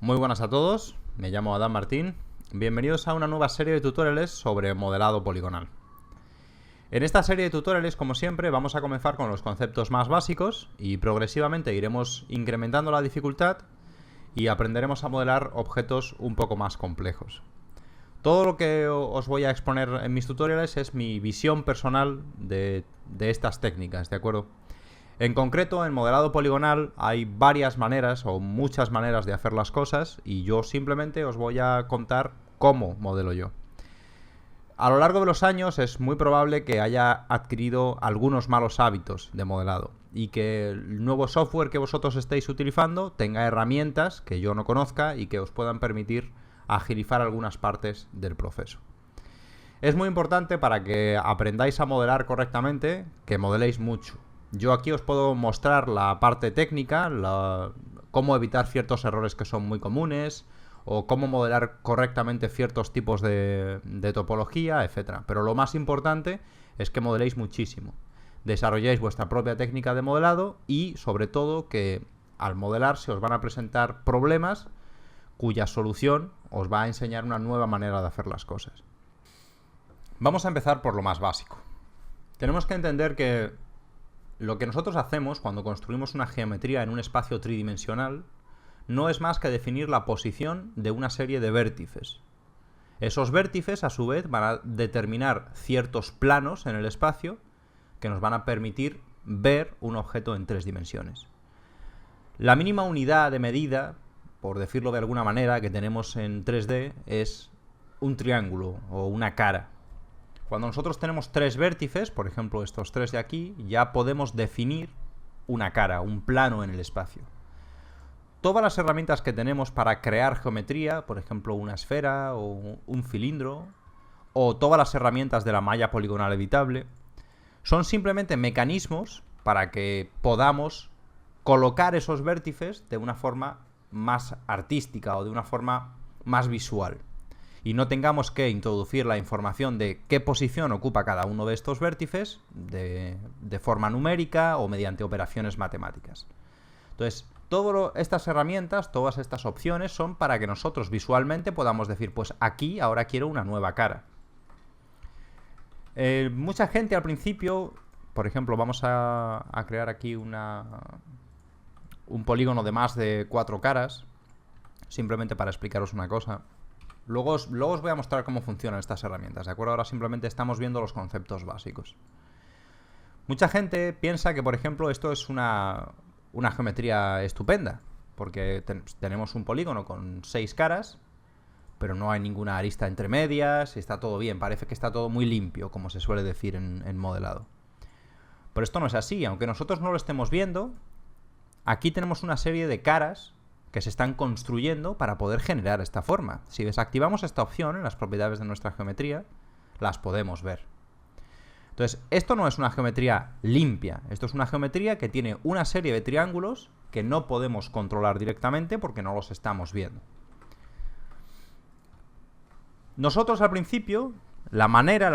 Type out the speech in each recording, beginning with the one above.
Muy buenas a todos, me llamo Adán Martín. Bienvenidos a una nueva serie de tutoriales sobre modelado poligonal. En esta serie de tutoriales, como siempre, vamos a comenzar con los conceptos más básicos y progresivamente iremos incrementando la dificultad y aprenderemos a modelar objetos un poco más complejos. Todo lo que os voy a exponer en mis tutoriales es mi visión personal de estas técnicas, ¿de acuerdo? En concreto, en modelado poligonal hay varias maneras o muchas maneras de hacer las cosas y yo simplemente os voy a contar cómo modelo yo. A lo largo de los años es muy probable que haya adquirido algunos malos hábitos de modelado y que el nuevo software que vosotros estéis utilizando tenga herramientas que yo no conozca y que os puedan permitir agilizar algunas partes del proceso. Es muy importante para que aprendáis a modelar correctamente que modeléis mucho. Yo aquí os puedo mostrar la parte técnica, cómo evitar ciertos errores que son muy comunes, o cómo modelar correctamente ciertos tipos de topología, etc. Pero lo más importante es que modeléis muchísimo. Desarrolléis vuestra propia técnica de modelado y, sobre todo, que al modelar se os van a presentar problemas cuya solución os va a enseñar una nueva manera de hacer las cosas. Vamos a empezar por lo más básico. Tenemos que entender que lo que nosotros hacemos cuando construimos una geometría en un espacio tridimensional no es más que definir la posición de una serie de vértices. Esos vértices, a su vez, van a determinar ciertos planos en el espacio que nos van a permitir ver un objeto en 3 dimensiones. La mínima unidad de medida, por decirlo de alguna manera, que tenemos en 3D es un triángulo o una cara. Cuando nosotros tenemos 3 vértices, por ejemplo estos 3 de aquí, ya podemos definir una cara, un plano en el espacio. Todas las herramientas que tenemos para crear geometría, por ejemplo una esfera o un cilindro, o todas las herramientas de la malla poligonal evitable, son simplemente mecanismos para que podamos colocar esos vértices de una forma más artística o de una forma más visual. Y no tengamos que introducir la información de qué posición ocupa cada uno de estos vértices de forma numérica o mediante operaciones matemáticas. Entonces, todas estas herramientas, todas estas opciones son para que nosotros visualmente podamos decir, pues aquí ahora quiero una nueva cara. Mucha gente al principio, por ejemplo, vamos a crear aquí un polígono de más de 4 caras, simplemente para explicaros una cosa. Luego os voy a mostrar cómo funcionan estas herramientas, ¿de acuerdo? Ahora simplemente estamos viendo los conceptos básicos. Mucha gente piensa que, por ejemplo, esto es una geometría estupenda, porque tenemos un polígono con 6 caras, pero no hay ninguna arista entre medias, y está todo bien, parece que está todo muy limpio, como se suele decir en modelado. Pero esto no es así, aunque nosotros no lo estemos viendo, aquí tenemos una serie de caras que se están construyendo para poder generar esta forma. Si desactivamos esta opción en las propiedades de nuestra geometría, las podemos ver. Entonces, esto no es una geometría limpia, esto es una geometría que tiene una serie de triángulos que no podemos controlar directamente porque no los estamos viendo. Nosotros al principio, la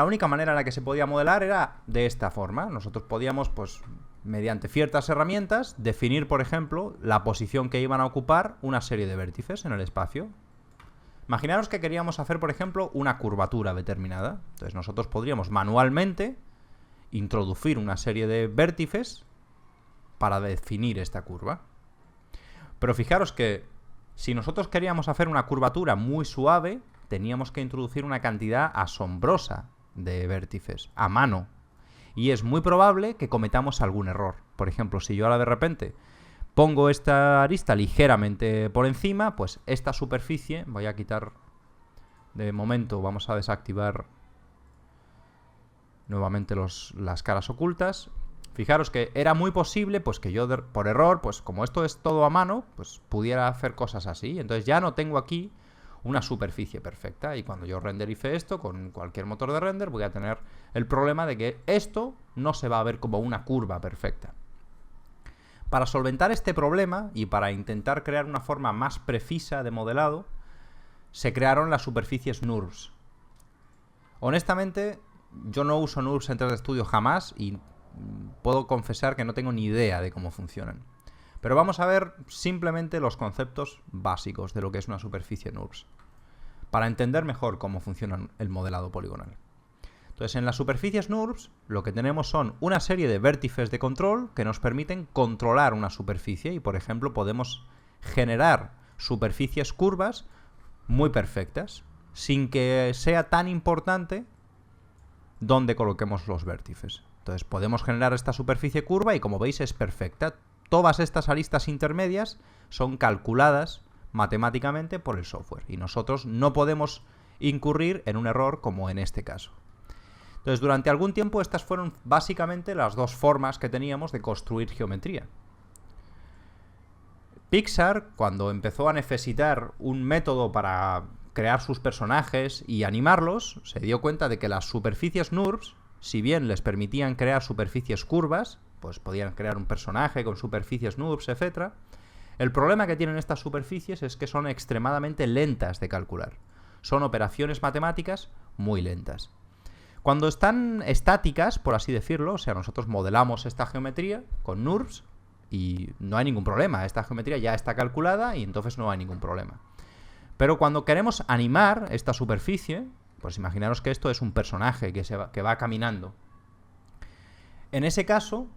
única manera en la que se podía modelar era de esta forma. Nosotros podíamos, pues, mediante ciertas herramientas, definir, por ejemplo, la posición que iban a ocupar una serie de vértices en el espacio. Imaginaros que queríamos hacer, por ejemplo, una curvatura determinada. Entonces nosotros podríamos manualmente introducir una serie de vértices para definir esta curva. Pero fijaros que si nosotros queríamos hacer una curvatura muy suave, teníamos que introducir una cantidad asombrosa de vértices a mano. Y es muy probable que cometamos algún error. Por ejemplo, si yo ahora de repente pongo esta arista ligeramente por encima, pues esta superficie, voy a quitar de momento, vamos a desactivar nuevamente las caras ocultas. Fijaros que era muy posible pues que yo por error, pues como esto es todo a mano, pues pudiera hacer cosas así. Entonces ya no tengo aquí una superficie perfecta y cuando yo renderice esto con cualquier motor de render voy a tener el problema de que esto no se va a ver como una curva perfecta. Para solventar este problema y para intentar crear una forma más precisa de modelado, se crearon las superficies NURBS. Honestamente, yo no uso NURBS en 3D Studio jamás y puedo confesar que no tengo ni idea de cómo funcionan. Pero vamos a ver simplemente los conceptos básicos de lo que es una superficie NURBS, para entender mejor cómo funciona el modelado poligonal. Entonces, en las superficies NURBS lo que tenemos son una serie de vértices de control que nos permiten controlar una superficie y, por ejemplo, podemos generar superficies curvas muy perfectas, sin que sea tan importante dónde coloquemos los vértices. Entonces, podemos generar esta superficie curva y, como veis, es perfecta. Todas estas aristas intermedias son calculadas matemáticamente por el software y nosotros no podemos incurrir en un error como en este caso. Entonces, durante algún tiempo estas fueron básicamente las dos formas que teníamos de construir geometría. Pixar, cuando empezó a necesitar un método para crear sus personajes y animarlos, se dio cuenta de que las superficies NURBS, si bien les permitían crear superficies curvas, pues podían crear un personaje con superficies NURBS, etc. El problema que tienen estas superficies es que son extremadamente lentas de calcular. Son operaciones matemáticas muy lentas. Cuando están estáticas, por así decirlo, o sea, nosotros modelamos esta geometría con NURBS y no hay ningún problema. Esta geometría ya está calculada y entonces no hay ningún problema. Pero cuando queremos animar esta superficie, pues imaginaros que esto es un personaje que va caminando. En ese caso,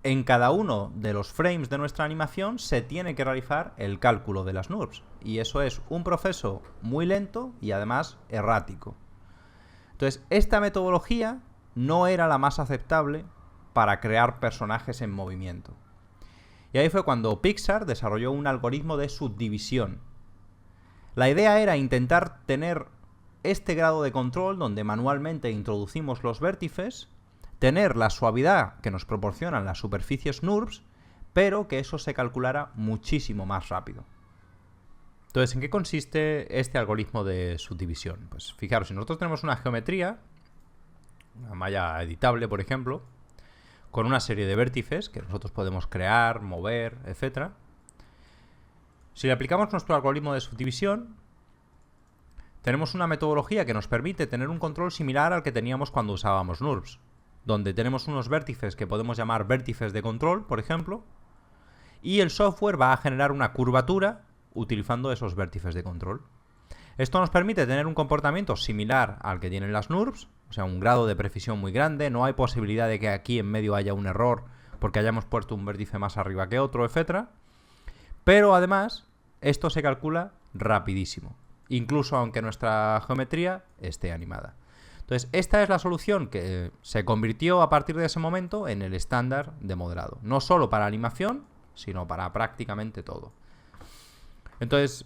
en cada uno de los frames de nuestra animación se tiene que realizar el cálculo de las NURBS. Y eso es un proceso muy lento y además errático. Entonces, esta metodología no era la más aceptable para crear personajes en movimiento. Y ahí fue cuando Pixar desarrolló un algoritmo de subdivisión. La idea era intentar tener este grado de control donde manualmente introducimos los vértices, tener la suavidad que nos proporcionan las superficies NURBS, pero que eso se calculara muchísimo más rápido. Entonces, ¿en qué consiste este algoritmo de subdivisión? Pues fijaros, si nosotros tenemos una geometría, una malla editable, por ejemplo, con una serie de vértices que nosotros podemos crear, mover, etc. Si le aplicamos nuestro algoritmo de subdivisión, tenemos una metodología que nos permite tener un control similar al que teníamos cuando usábamos NURBS, donde tenemos unos vértices que podemos llamar vértices de control, por ejemplo, y el software va a generar una curvatura utilizando esos vértices de control. Esto nos permite tener un comportamiento similar al que tienen las NURBS, o sea, un grado de precisión muy grande, no hay posibilidad de que aquí en medio haya un error porque hayamos puesto un vértice más arriba que otro, etc. Pero además, esto se calcula rapidísimo, incluso aunque nuestra geometría esté animada. Entonces, esta es la solución que se convirtió a partir de ese momento en el estándar de modelado, no solo para animación, sino para prácticamente todo. Entonces,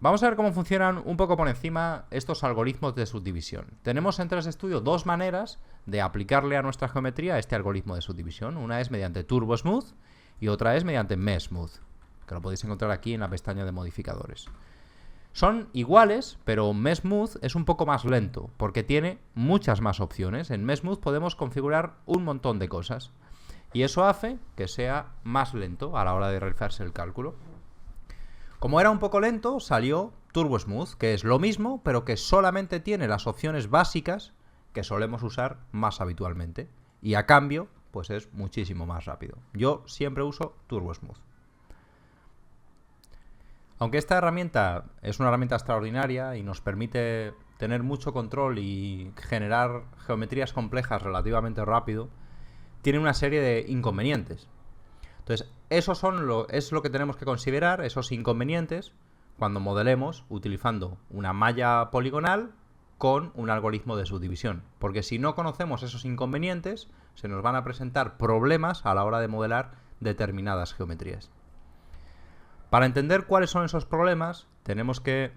vamos a ver cómo funcionan un poco por encima estos algoritmos de subdivisión. Tenemos en 3D Studio dos maneras de aplicarle a nuestra geometría este algoritmo de subdivisión. Una es mediante Turbo Smooth y otra es mediante Mesh Smooth, que lo podéis encontrar aquí en la pestaña de modificadores. Son iguales, pero Mesh Smooth es un poco más lento, porque tiene muchas más opciones. En Mesh Smooth podemos configurar un montón de cosas, y eso hace que sea más lento a la hora de realizarse el cálculo. Como era un poco lento, salió Turbo Smooth, que es lo mismo, pero que solamente tiene las opciones básicas que solemos usar más habitualmente. Y a cambio, pues es muchísimo más rápido. Yo siempre uso Turbo Smooth. Aunque esta herramienta es una herramienta extraordinaria y nos permite tener mucho control y generar geometrías complejas relativamente rápido, tiene una serie de inconvenientes. Entonces, es lo que tenemos que considerar, esos inconvenientes, cuando modelemos utilizando una malla poligonal con un algoritmo de subdivisión. Porque si no conocemos esos inconvenientes, se nos van a presentar problemas a la hora de modelar determinadas geometrías. Para entender cuáles son esos problemas, tenemos que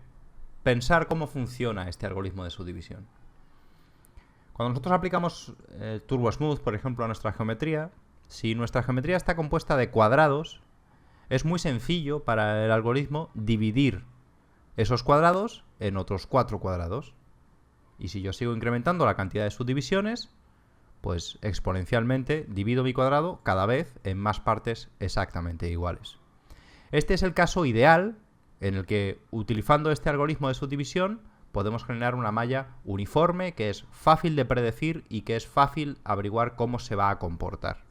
pensar cómo funciona este algoritmo de subdivisión. Cuando nosotros aplicamos Turbo Smooth, por ejemplo, a nuestra geometría, si nuestra geometría está compuesta de cuadrados, es muy sencillo para el algoritmo dividir esos cuadrados en otros 4 cuadrados. Y si yo sigo incrementando la cantidad de subdivisiones, pues exponencialmente divido mi cuadrado cada vez en más partes exactamente iguales. Este es el caso ideal en el que, utilizando este algoritmo de subdivisión, podemos generar una malla uniforme que es fácil de predecir y que es fácil averiguar cómo se va a comportar.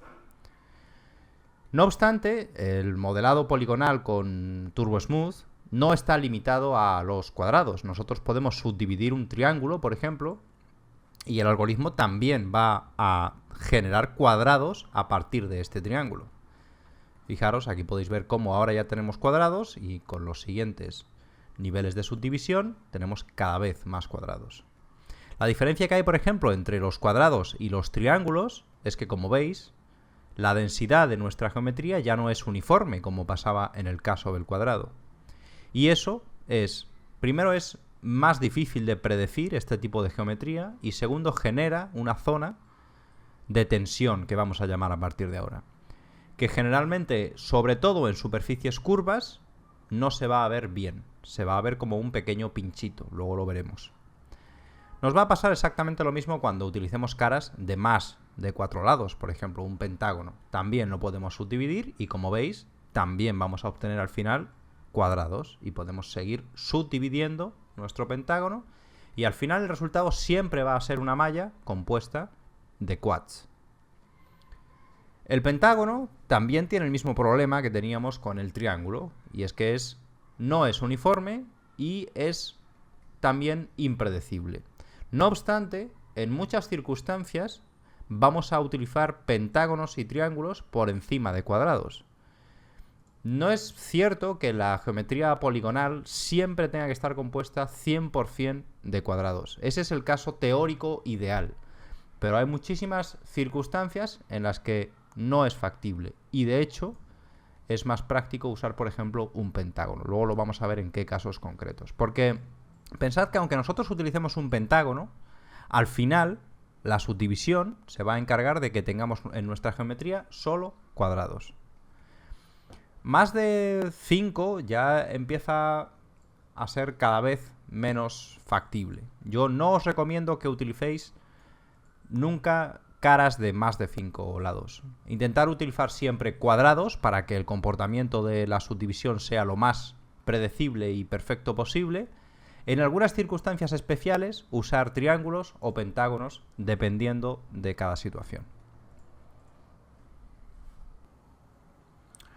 No obstante, el modelado poligonal con Turbo Smooth no está limitado a los cuadrados. Nosotros podemos subdividir un triángulo, por ejemplo, y el algoritmo también va a generar cuadrados a partir de este triángulo. Fijaros, aquí podéis ver cómo ahora ya tenemos cuadrados y con los siguientes niveles de subdivisión tenemos cada vez más cuadrados. La diferencia que hay, por ejemplo, entre los cuadrados y los triángulos es que, como veis, la densidad de nuestra geometría ya no es uniforme, como pasaba en el caso del cuadrado. Y eso es, primero, es más difícil de predecir este tipo de geometría, y segundo, genera una zona de tensión, que vamos a llamar a partir de ahora, que generalmente, sobre todo en superficies curvas, no se va a ver bien, se va a ver como un pequeño pinchito, luego lo veremos. Nos va a pasar exactamente lo mismo cuando utilicemos caras de más de 4 lados, por ejemplo, un pentágono. También lo podemos subdividir y, como veis, también vamos a obtener al final cuadrados y podemos seguir subdividiendo nuestro pentágono y al final el resultado siempre va a ser una malla compuesta de quads. El pentágono también tiene el mismo problema que teníamos con el triángulo, y es que no es uniforme y es también impredecible. No obstante, en muchas circunstancias vamos a utilizar pentágonos y triángulos por encima de cuadrados. No es cierto que la geometría poligonal siempre tenga que estar compuesta 100% de cuadrados. Ese es el caso teórico ideal. Pero hay muchísimas circunstancias en las que no es factible. Y de hecho, es más práctico usar, por ejemplo, un pentágono. Luego lo vamos a ver en qué casos concretos. Porque pensad que aunque nosotros utilicemos un pentágono, al final la subdivisión se va a encargar de que tengamos en nuestra geometría solo cuadrados. Más de 5 ya empieza a ser cada vez menos factible. Yo no os recomiendo que utilicéis nunca caras de más de 5 lados. Intentar utilizar siempre cuadrados para que el comportamiento de la subdivisión sea lo más predecible y perfecto posible. En algunas circunstancias especiales, usar triángulos o pentágonos dependiendo de cada situación.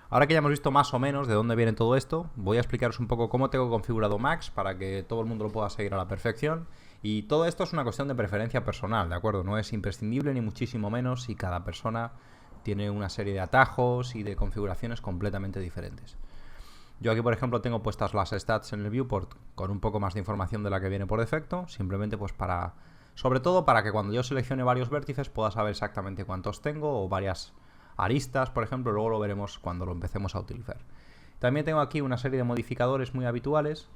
Ahora que ya hemos visto más o menos de dónde viene todo esto, voy a explicaros un poco cómo tengo configurado Max para que todo el mundo lo pueda seguir a la perfección. Y todo esto es una cuestión de preferencia personal, ¿de acuerdo? No es imprescindible ni muchísimo menos, y cada persona tiene una serie de atajos y de configuraciones completamente diferentes. Yo aquí, por ejemplo, tengo puestas las stats en el viewport con un poco más de información de la que viene por defecto, simplemente pues sobre todo para que cuando yo seleccione varios vértices pueda saber exactamente cuántos tengo, o varias aristas, por ejemplo. Luego lo veremos cuando lo empecemos a utilizar. También tengo aquí una serie de modificadores muy habituales,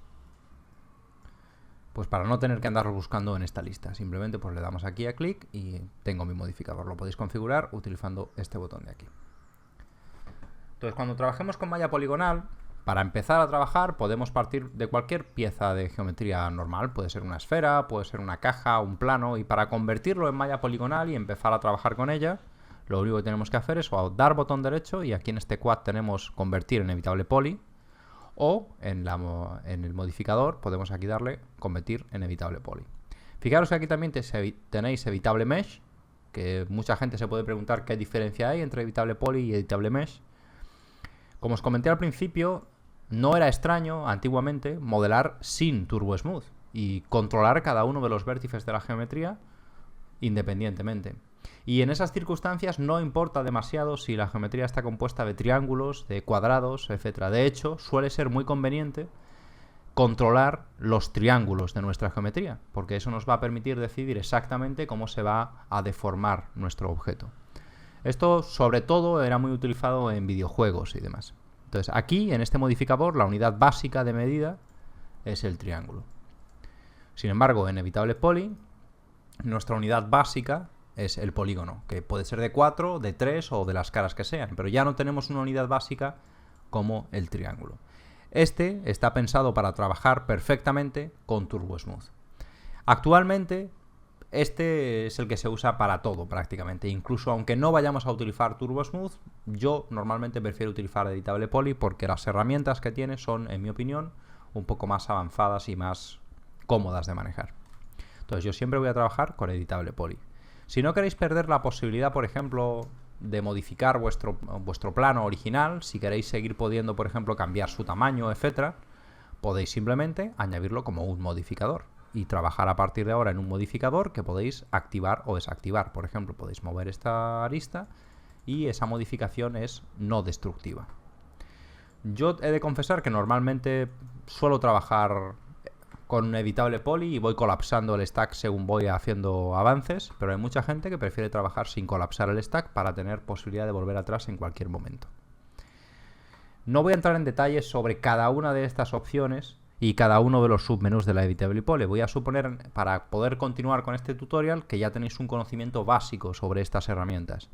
pues para no tener que andarlos buscando en esta lista. Simplemente pues le damos aquí a clic y tengo mi modificador. Lo podéis configurar utilizando este botón de aquí. Entonces, cuando trabajemos con malla poligonal, para empezar a trabajar podemos partir de cualquier pieza de geometría normal. Puede ser una esfera, puede ser una caja, un plano, y para convertirlo en malla poligonal y empezar a trabajar con ella, lo único que tenemos que hacer es dar botón derecho, y aquí en este quad tenemos convertir en Editable Poly, o en el modificador podemos aquí darle convertir en Editable Poly. Fijaros que aquí también tenéis Editable Mesh, que mucha gente se puede preguntar qué diferencia hay entre Editable Poly y Editable Mesh. Como os comenté al principio, no era extraño antiguamente modelar sin Turbo Smooth y controlar cada uno de los vértices de la geometría independientemente. Y en esas circunstancias no importa demasiado si la geometría está compuesta de triángulos, de cuadrados, etc. De hecho, suele ser muy conveniente controlar los triángulos de nuestra geometría, porque eso nos va a permitir decidir exactamente cómo se va a deformar nuestro objeto. Esto, sobre todo, era muy utilizado en videojuegos y demás. Entonces, aquí, en este modificador, la unidad básica de medida es el triángulo. Sin embargo, en Editable Poly, nuestra unidad básica es el polígono, que puede ser de 4, de 3 o de las caras que sean, pero ya no tenemos una unidad básica como el triángulo. Este está pensado para trabajar perfectamente con Turbo Smooth. Actualmente, este es el que se usa para todo prácticamente. Incluso aunque no vayamos a utilizar Turbo Smooth, yo normalmente prefiero utilizar Editable Poly porque las herramientas que tiene son, en mi opinión, un poco más avanzadas y más cómodas de manejar. Entonces yo siempre voy a trabajar con Editable Poly. Si no queréis perder la posibilidad, por ejemplo, de modificar vuestro plano original, si queréis seguir pudiendo, por ejemplo, cambiar su tamaño, etcétera, podéis simplemente añadirlo como un modificador y trabajar a partir de ahora en un modificador que podéis activar o desactivar. Por ejemplo, podéis mover esta arista y esa modificación es no destructiva. Yo he de confesar que normalmente suelo trabajar con un editable poly y voy colapsando el stack según voy haciendo avances, pero hay mucha gente que prefiere trabajar sin colapsar el stack para tener posibilidad de volver atrás en cualquier momento. No voy a entrar en detalles sobre cada una de estas opciones y cada uno de los submenús de la editable poly. Voy a suponer, para poder continuar con este tutorial, que ya tenéis un conocimiento básico sobre estas herramientas.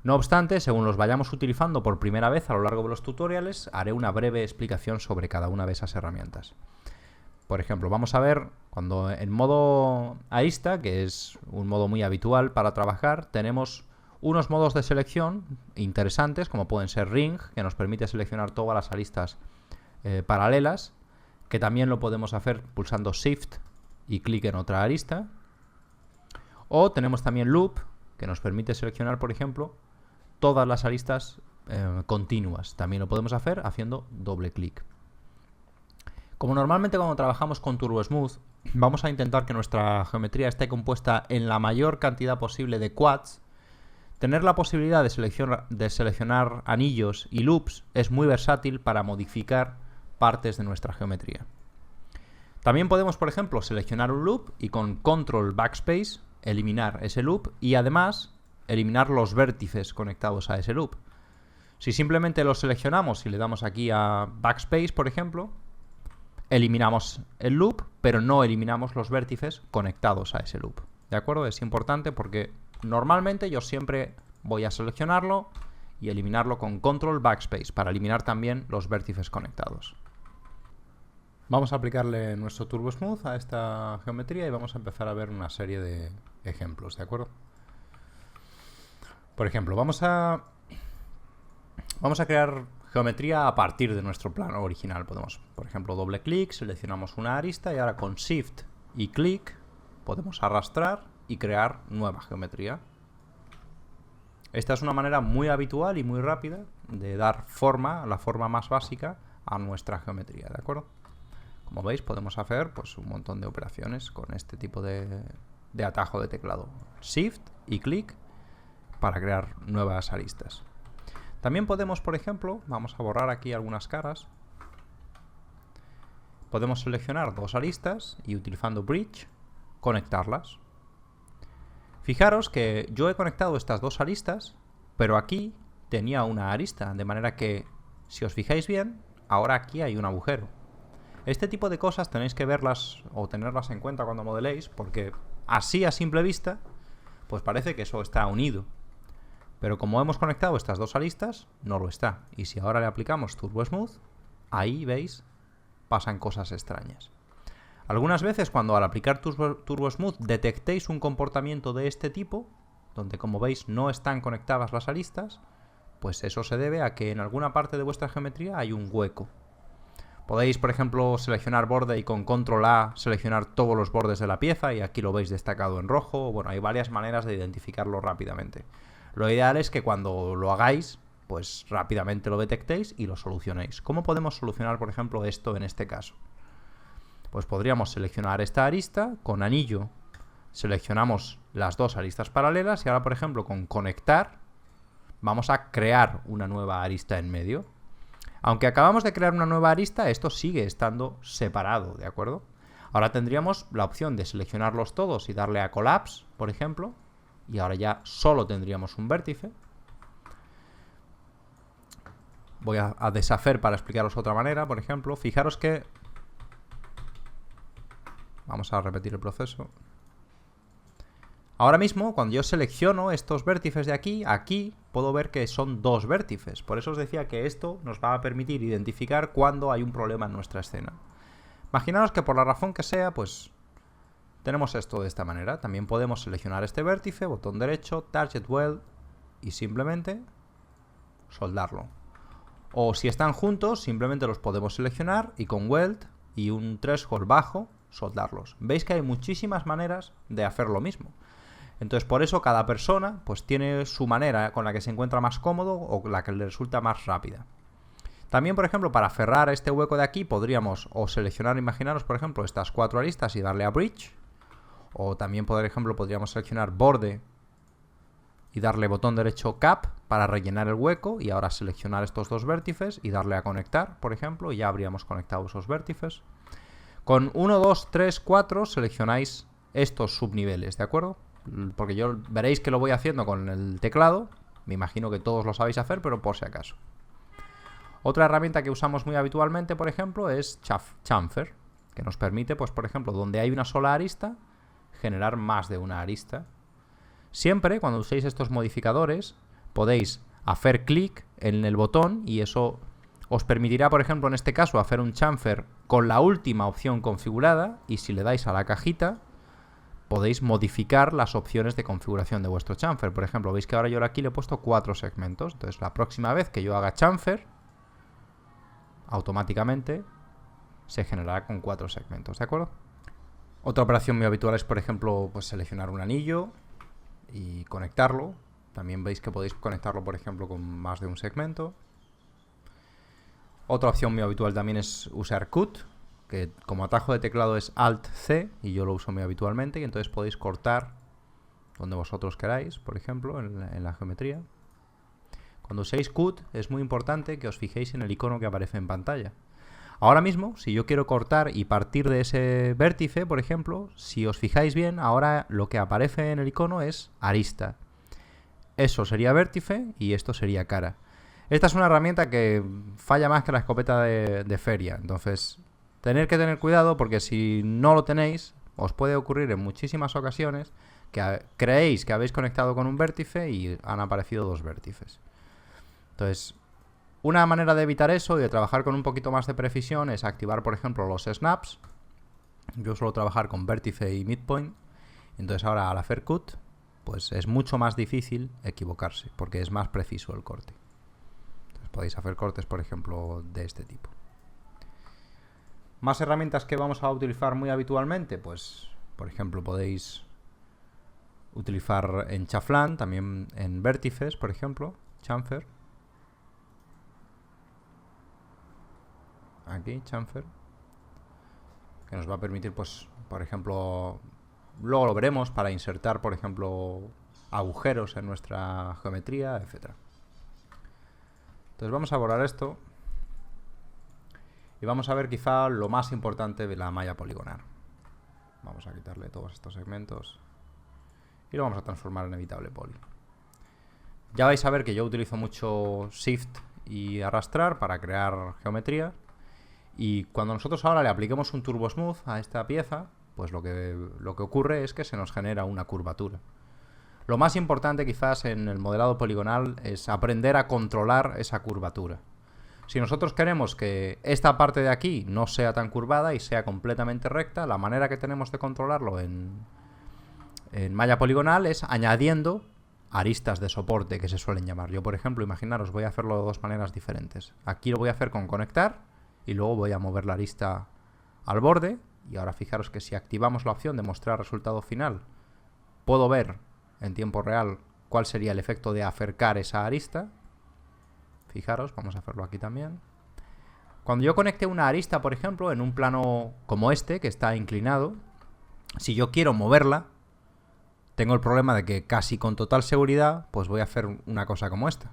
No obstante, según los vayamos utilizando por primera vez a lo largo de los tutoriales, haré una breve explicación sobre cada una de esas herramientas. Por ejemplo, vamos a ver cuando en modo arista, que es un modo muy habitual para trabajar, tenemos unos modos de selección interesantes, como pueden ser Ring, que nos permite seleccionar todas las aristas paralelas, que también lo podemos hacer pulsando Shift y clic en otra arista. O tenemos también Loop, que nos permite seleccionar, por ejemplo, todas las aristas continuas. También lo podemos hacer haciendo doble clic. Como normalmente cuando trabajamos con Turbo Smooth, vamos a intentar que nuestra geometría esté compuesta en la mayor cantidad posible de quads. Tener la posibilidad de seleccionar anillos y loops es muy versátil para modificar partes de nuestra geometría. También podemos, por ejemplo, seleccionar un loop y con Control Backspace eliminar ese loop y además eliminar los vértices conectados a ese loop. Si simplemente lo seleccionamos y le damos aquí a Backspace, por ejemplo, eliminamos el loop, pero no eliminamos los vértices conectados a ese loop. ¿De acuerdo? Es importante porque normalmente yo siempre voy a seleccionarlo y eliminarlo con Control Backspace para eliminar también los vértices conectados. Vamos a aplicarle nuestro Turbo Smooth a esta geometría y vamos a empezar a ver una serie de ejemplos, ¿de acuerdo? Por ejemplo, vamos a crear geometría a partir de nuestro plano original. Podemos, por ejemplo, doble clic, seleccionamos una arista y ahora con Shift y clic podemos arrastrar y crear nueva geometría. Esta es una manera muy habitual y muy rápida de dar forma, la forma más básica, a nuestra geometría, ¿de acuerdo? Como veis, podemos hacer pues, un montón de operaciones con este tipo de atajo de teclado. Shift y clic para crear nuevas aristas. También podemos, por ejemplo, vamos a borrar aquí algunas caras. Podemos seleccionar dos aristas y utilizando Bridge, conectarlas. Fijaros que yo he conectado estas dos aristas, pero aquí tenía una arista, de manera que, si os fijáis bien, ahora aquí hay un agujero. Este tipo de cosas tenéis que verlas o tenerlas en cuenta cuando modeléis, porque así a simple vista, pues parece que eso está unido. Pero como hemos conectado estas dos aristas, no lo está. Y si ahora le aplicamos Turbo Smooth, ahí veis, pasan cosas extrañas. Algunas veces cuando al aplicar Turbo Smooth detectéis un comportamiento de este tipo, donde como veis no están conectadas las aristas, pues eso se debe a que en alguna parte de vuestra geometría hay un hueco. Podéis, por ejemplo, seleccionar borde y con Control A seleccionar todos los bordes de la pieza y aquí lo veis destacado en rojo. Bueno, hay varias maneras de identificarlo rápidamente. Lo ideal es que cuando lo hagáis, pues rápidamente lo detectéis y lo solucionéis. ¿Cómo podemos solucionar, por ejemplo, esto en este caso? Pues podríamos seleccionar esta arista, con anillo seleccionamos las dos aristas paralelas y ahora, por ejemplo, con conectar vamos a crear una nueva arista en medio. Aunque acabamos de crear una nueva arista, esto sigue estando separado, ¿de acuerdo? Ahora tendríamos la opción de seleccionarlos todos y darle a Collapse, por ejemplo, y ahora ya solo tendríamos un vértice. Voy a deshacer para explicaros otra manera, por ejemplo. Fijaros que... Vamos a repetir el proceso. Ahora mismo, cuando yo selecciono estos vértices de aquí, aquí puedo ver que son dos vértices. Por eso os decía que esto nos va a permitir identificar cuando hay un problema en nuestra escena. Imaginaos que por la razón que sea, pues tenemos esto de esta manera. También podemos seleccionar este vértice, botón derecho, Target Weld y simplemente soldarlo. O si están juntos, simplemente los podemos seleccionar y con Weld y un threshold bajo, soldarlos. Veis que hay muchísimas maneras de hacer lo mismo. Entonces, por eso cada persona pues tiene su manera con la que se encuentra más cómodo o la que le resulta más rápida. También, por ejemplo, para cerrar este hueco de aquí podríamos o seleccionar, imaginaros, por ejemplo, estas 4 aristas y darle a Bridge. O también, por ejemplo, podríamos seleccionar Borde y darle botón derecho Cap para rellenar el hueco y ahora seleccionar estos 2 vértices y darle a conectar, por ejemplo, y ya habríamos conectado esos vértices. Con 1, 2, 3, 4 seleccionáis estos subniveles, ¿de acuerdo? Porque yo veréis que lo voy haciendo con el teclado. Me imagino que todos lo sabéis hacer, pero por si acaso. Otra herramienta que usamos muy habitualmente, por ejemplo, es Chamfer, que nos permite, pues por ejemplo, donde hay una sola arista, generar más de una arista. Siempre, cuando uséis estos modificadores, podéis hacer clic en el botón y eso os permitirá, por ejemplo, en este caso, hacer un chamfer con la última opción configurada y si le dais a la cajita, podéis modificar las opciones de configuración de vuestro chamfer. Por ejemplo, veis que ahora yo aquí le he puesto 4 segmentos. Entonces, la próxima vez que yo haga chamfer, automáticamente se generará con 4 segmentos, ¿de acuerdo? Otra operación muy habitual es, por ejemplo, pues seleccionar un anillo y conectarlo. También veis que podéis conectarlo, por ejemplo, con más de un segmento. Otra opción muy habitual también es usar Cut, que como atajo de teclado es Alt-C y yo lo uso muy habitualmente, y entonces podéis cortar donde vosotros queráis, por ejemplo, en la geometría. Cuando uséis Cut es muy importante que os fijéis en el icono que aparece en pantalla. Ahora mismo, si yo quiero cortar y partir de ese vértice, por ejemplo, si os fijáis bien, ahora lo que aparece en el icono es arista. Eso sería vértice y esto sería cara. Esta es una herramienta que falla más que la escopeta de feria. Entonces, tener que tener cuidado porque si no lo tenéis, os puede ocurrir en muchísimas ocasiones que creéis que habéis conectado con un vértice y han aparecido 2 vértices. Entonces, una manera de evitar eso y de trabajar con un poquito más de precisión es activar, por ejemplo, los snaps. Yo suelo trabajar con vértice y midpoint. Entonces ahora al hacer cut, pues es mucho más difícil equivocarse, porque es más preciso el corte. Entonces podéis hacer cortes, por ejemplo, de este tipo. Más herramientas que vamos a utilizar muy habitualmente, pues, por ejemplo, podéis utilizar en chaflán, también en vértices, por ejemplo, chamfer. Aquí, chamfer, que nos va a permitir, pues, por ejemplo, luego lo veremos para insertar, por ejemplo, agujeros en nuestra geometría, etc. Entonces vamos a borrar esto y vamos a ver quizá lo más importante de la malla poligonal. Vamos a quitarle todos estos segmentos y lo vamos a transformar en editable poly. Ya vais a ver que yo utilizo mucho Shift y arrastrar para crear geometría. Y cuando nosotros ahora le apliquemos un Turbo Smooth a esta pieza, pues lo que ocurre es que se nos genera una curvatura. Lo más importante quizás en el modelado poligonal es aprender a controlar esa curvatura. Si nosotros queremos que esta parte de aquí no sea tan curvada y sea completamente recta, la manera que tenemos de controlarlo en malla poligonal es añadiendo aristas de soporte, que se suelen llamar. Yo, por ejemplo, imaginaros, voy a hacerlo de 2 maneras diferentes. Aquí lo voy a hacer con conectar y luego voy a mover la arista al borde. Y ahora fijaros que si activamos la opción de mostrar resultado final, puedo ver en tiempo real cuál sería el efecto de acercar esa arista. Fijaros, vamos a hacerlo aquí también. Cuando yo conecte una arista, por ejemplo, en un plano como este, que está inclinado, si yo quiero moverla, tengo el problema de que casi con total seguridad, pues voy a hacer una cosa como esta.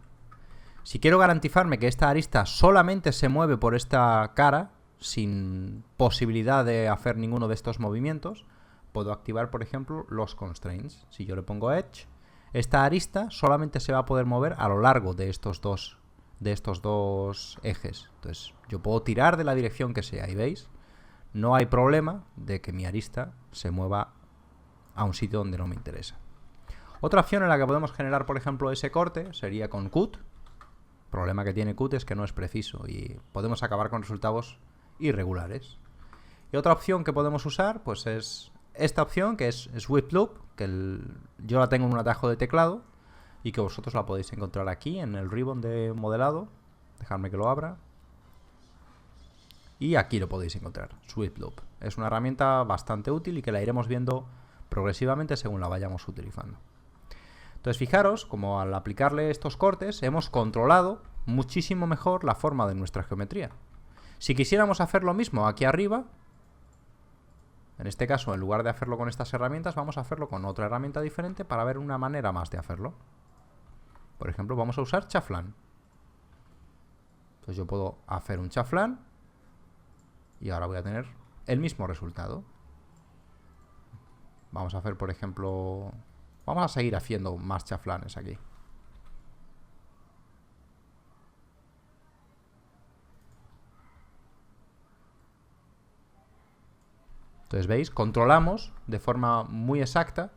Si quiero garantizarme que esta arista solamente se mueve por esta cara, sin posibilidad de hacer ninguno de estos movimientos, puedo activar, por ejemplo, los constraints. Si yo le pongo edge, esta arista solamente se va a poder mover a lo largo de estos dos ejes. Entonces, yo puedo tirar de la dirección que sea, y veis, no hay problema de que mi arista se mueva a un sitio donde no me interesa. Otra opción en la que podemos generar, por ejemplo, ese corte sería con cut. El problema que tiene cut es que no es preciso y podemos acabar con resultados irregulares. Y otra opción que podemos usar, pues es esta opción, que es Sweep Loop, que yo la tengo en un atajo de teclado y que vosotros la podéis encontrar aquí en el ribbon de modelado. Dejadme que lo abra. Y aquí lo podéis encontrar, Sweep Loop. Es una herramienta bastante útil y que la iremos viendo progresivamente según la vayamos utilizando. Entonces fijaros como al aplicarle estos cortes hemos controlado muchísimo mejor la forma de nuestra geometría. Si quisiéramos hacer lo mismo aquí arriba, en este caso en lugar de hacerlo con estas herramientas vamos a hacerlo con otra herramienta diferente para ver una manera más de hacerlo. Por ejemplo, vamos a usar chaflán. Entonces yo puedo hacer un chaflán y ahora voy a tener el mismo resultado. Vamos a hacer, por ejemplo, vamos a seguir haciendo más chaflanes aquí. Entonces, ¿veis? Controlamos de forma muy exacta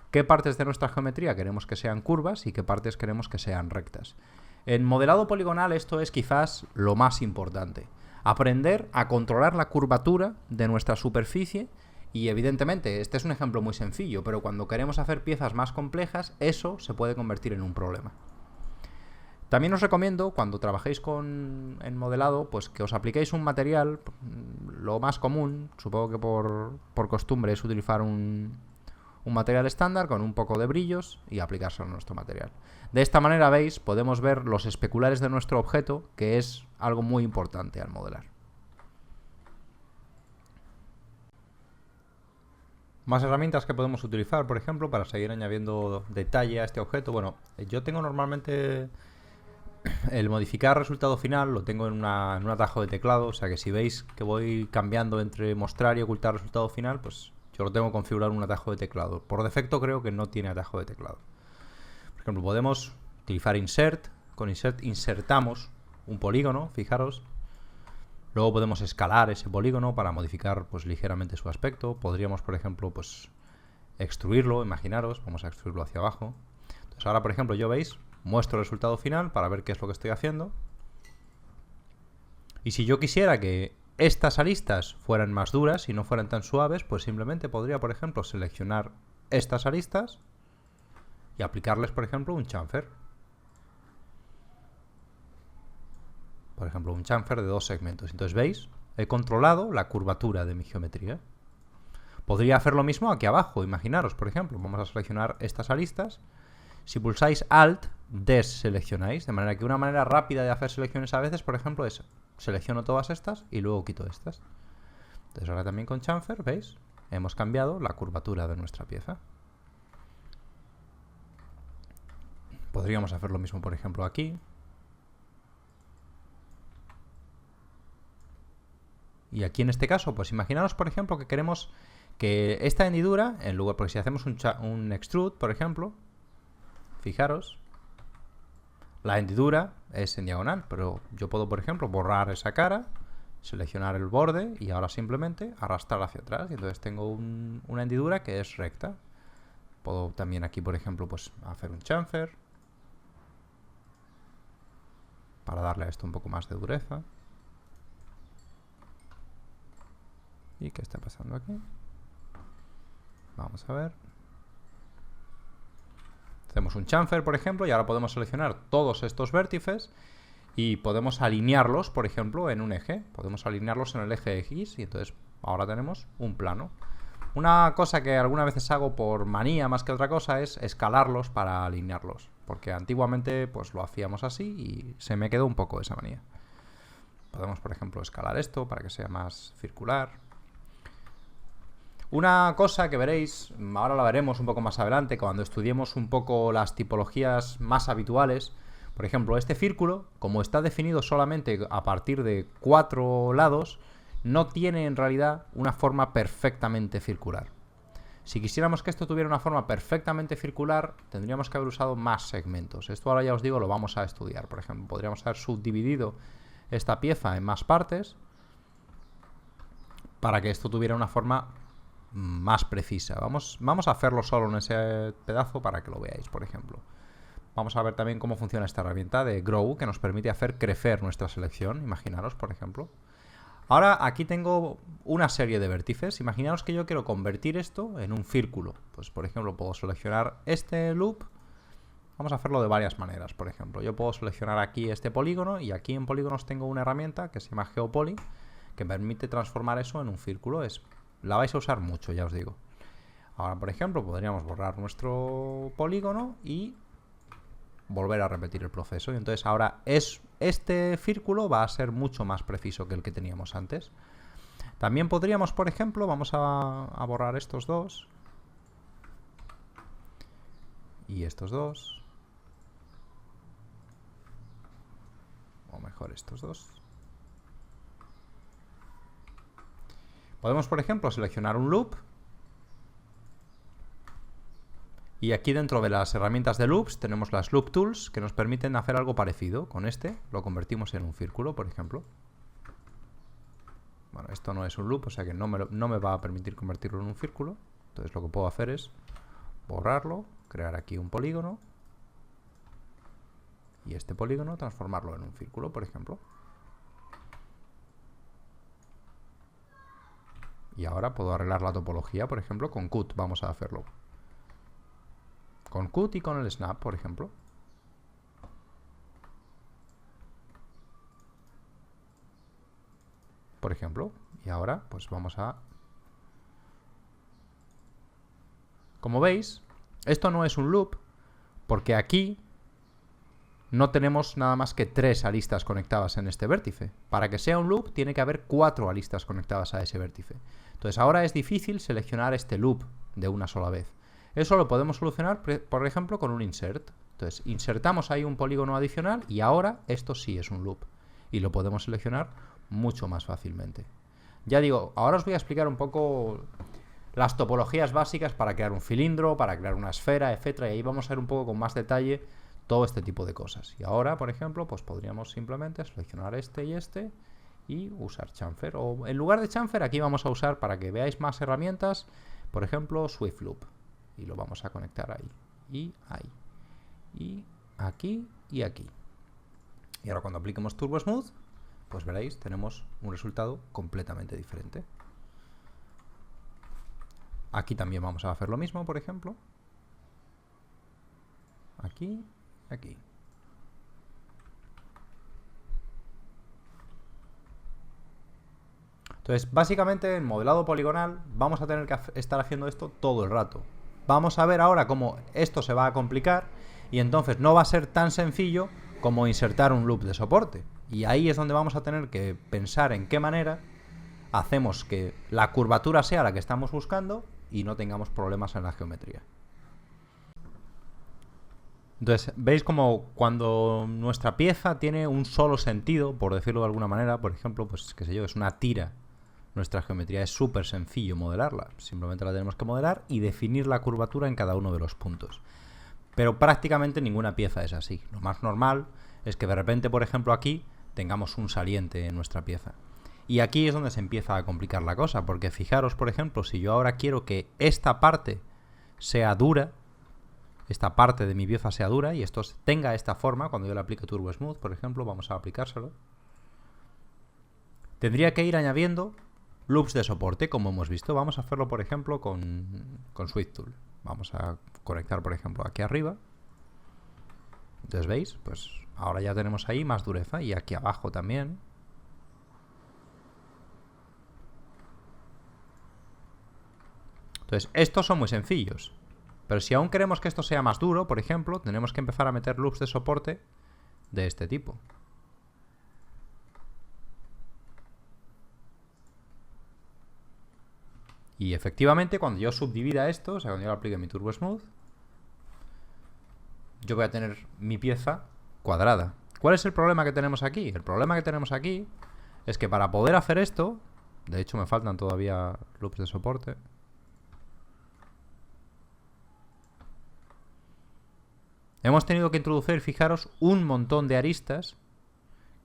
qué partes de nuestra geometría queremos que sean curvas y qué partes queremos que sean rectas. En modelado poligonal esto es quizás lo más importante. Aprender a controlar la curvatura de nuestra superficie y evidentemente este es un ejemplo muy sencillo, pero cuando queremos hacer piezas más complejas eso se puede convertir en un problema. También os recomiendo, cuando trabajéis en modelado, pues que os apliquéis un material, lo más común, supongo que por costumbre es utilizar un material estándar con un poco de brillos y aplicárselo a nuestro material. De esta manera, veis, podemos ver los especulares de nuestro objeto, que es algo muy importante al modelar. Más herramientas que podemos utilizar, por ejemplo, para seguir añadiendo detalle a este objeto. Bueno, yo tengo normalmente el modificar resultado final, lo tengo en un atajo de teclado, o sea que si veis que voy cambiando entre mostrar y ocultar resultado final, pues yo lo tengo configurado en un atajo de teclado. Por defecto creo que no tiene atajo de teclado. Por ejemplo, podemos utilizar insert, con insert insertamos un polígono, fijaros. Luego podemos escalar ese polígono para modificar pues ligeramente su aspecto. Podríamos, por ejemplo, pues extruirlo, imaginaros, vamos a extruirlo hacia abajo. Entonces ahora, por ejemplo, yo veis, muestro el resultado final para ver qué es lo que estoy haciendo. Y si yo quisiera que estas aristas fueran más duras y no fueran tan suaves, pues simplemente podría, por ejemplo, seleccionar estas aristas y aplicarles, por ejemplo, un chamfer. Por ejemplo, un chamfer de 2 segmentos. Entonces, ¿veis? He controlado la curvatura de mi geometría. Podría hacer lo mismo aquí abajo. Imaginaros, por ejemplo, vamos a seleccionar estas aristas. Si pulsáis Alt, deseleccionáis. De manera que una manera rápida de hacer selecciones a veces, por ejemplo, es selecciono todas estas y luego quito estas. Entonces ahora también con chamfer, ¿veis? Hemos cambiado la curvatura de nuestra pieza. Podríamos hacer lo mismo, por ejemplo, aquí. Y aquí en este caso, pues imaginaos, por ejemplo, que queremos que esta hendidura, en lugar, porque si hacemos un extrude, por ejemplo, fijaros, la hendidura es en diagonal, pero yo puedo, por ejemplo, borrar esa cara, seleccionar el borde y ahora simplemente arrastrar hacia atrás. Y entonces tengo una hendidura que es recta. Puedo también aquí, por ejemplo, pues hacer un chamfer para darle a esto un poco más de dureza. ¿Y qué está pasando aquí? Vamos a ver. Hacemos un chamfer, por ejemplo, y ahora podemos seleccionar todos estos vértices y podemos alinearlos, por ejemplo, en un eje. Podemos alinearlos en el eje X y entonces ahora tenemos un plano. Una cosa que algunas veces hago por manía más que otra cosa es escalarlos para alinearlos, porque antiguamente pues lo hacíamos así y se me quedó un poco esa manía. Podemos, por ejemplo, escalar esto para que sea más circular. Una cosa que veréis, ahora la veremos un poco más adelante, cuando estudiemos un poco las tipologías más habituales. Por ejemplo, este círculo, como está definido solamente a partir de 4 lados, no tiene en realidad una forma perfectamente circular. Si quisiéramos que esto tuviera una forma perfectamente circular, tendríamos que haber usado más segmentos. Esto ahora ya os digo, lo vamos a estudiar. Por ejemplo, podríamos haber subdividido esta pieza en más partes para que esto tuviera una forma más precisa. Vamos a hacerlo solo en ese pedazo para que lo veáis, por ejemplo. Vamos a ver también cómo funciona esta herramienta de Grow, que nos permite hacer crecer nuestra selección. Imaginaros, por ejemplo. Ahora aquí tengo una serie de vértices. Imaginaos que yo quiero convertir esto en un círculo. Pues, por ejemplo, puedo seleccionar este loop. Vamos a hacerlo de varias maneras, por ejemplo. Yo puedo seleccionar aquí este polígono y aquí en polígonos tengo una herramienta que se llama GeoPoly, que permite transformar eso en un círculo. La vais a usar mucho, ya os digo. Ahora, por ejemplo, podríamos borrar nuestro polígono y volver a repetir el proceso. Y entonces ahora este círculo va a ser mucho más preciso que el que teníamos antes. También podríamos, por ejemplo, vamos a borrar estos dos y estos dos, o mejor estos dos. Podemos, por ejemplo, seleccionar un loop y aquí dentro de las herramientas de loops tenemos las loop tools que nos permiten hacer algo parecido. Con este lo convertimos en un círculo, por ejemplo. Bueno, esto no es un loop, o sea que no me va a permitir convertirlo en un círculo. Entonces lo que puedo hacer es borrarlo, crear aquí un polígono y este polígono transformarlo en un círculo, por ejemplo. Y ahora puedo arreglar la topología, por ejemplo, con cut. Vamos a hacerlo. Con cut y con el snap, por ejemplo. Por ejemplo. Y ahora, pues vamos a... Como veis, esto no es un loop, porque aquí no tenemos nada más que 3 aristas conectadas en este vértice. Para que sea un loop, tiene que haber 4 aristas conectadas a ese vértice. Entonces ahora es difícil seleccionar este loop de una sola vez. Eso lo podemos solucionar, por ejemplo, con un insert. Entonces insertamos ahí un polígono adicional y ahora esto sí es un loop. Y lo podemos seleccionar mucho más fácilmente. Ya digo, ahora os voy a explicar un poco las topologías básicas para crear un cilindro, para crear una esfera, etcétera. Y ahí vamos a ver un poco con más detalle todo este tipo de cosas. Y ahora, por ejemplo, pues podríamos simplemente seleccionar este y usar chamfer. O en lugar de chamfer, aquí vamos a usar, para que veáis más herramientas, por ejemplo, Swift Loop. Y lo vamos a conectar ahí. Y ahí. Y aquí y aquí. Y ahora cuando apliquemos Turbo Smooth, pues veréis, tenemos un resultado completamente diferente. Aquí también vamos a hacer lo mismo, por ejemplo. Aquí, aquí. Entonces, básicamente en modelado poligonal vamos a tener que estar haciendo esto todo el rato. Vamos a ver ahora cómo esto se va a complicar y entonces no va a ser tan sencillo como insertar un loop de soporte. Y ahí es donde vamos a tener que pensar en qué manera hacemos que la curvatura sea la que estamos buscando y no tengamos problemas en la geometría. Entonces, veis como cuando nuestra pieza tiene un solo sentido, por decirlo de alguna manera, por ejemplo, pues qué sé yo, es una tira. Nuestra geometría es súper sencillo modelarla. Simplemente la tenemos que modelar y definir la curvatura en cada uno de los puntos. Pero prácticamente ninguna pieza es así. Lo más normal es que de repente, por ejemplo, aquí tengamos un saliente en nuestra pieza. Y aquí es donde se empieza a complicar la cosa, porque fijaros, por ejemplo, si yo ahora quiero que esta parte sea dura, esta parte de mi pieza sea dura y esto tenga esta forma, cuando yo le aplique Turbo Smooth, por ejemplo, vamos a aplicárselo, tendría que ir añadiendo loops de soporte, como hemos visto. Vamos a hacerlo, por ejemplo, con Swift Tool. Vamos a conectar, por ejemplo, aquí arriba. Entonces, ¿veis? Pues ahora ya tenemos ahí más dureza y aquí abajo también. Entonces, estos son muy sencillos. Pero si aún queremos que esto sea más duro, por ejemplo, tenemos que empezar a meter loops de soporte de este tipo. Y efectivamente, cuando yo subdivida esto, o sea, cuando yo aplique mi Turbo Smooth, yo voy a tener mi pieza cuadrada. ¿Cuál es el problema que tenemos aquí? El problema que tenemos aquí es que para poder hacer esto, de hecho me faltan todavía loops de soporte, hemos tenido que introducir, fijaros, un montón de aristas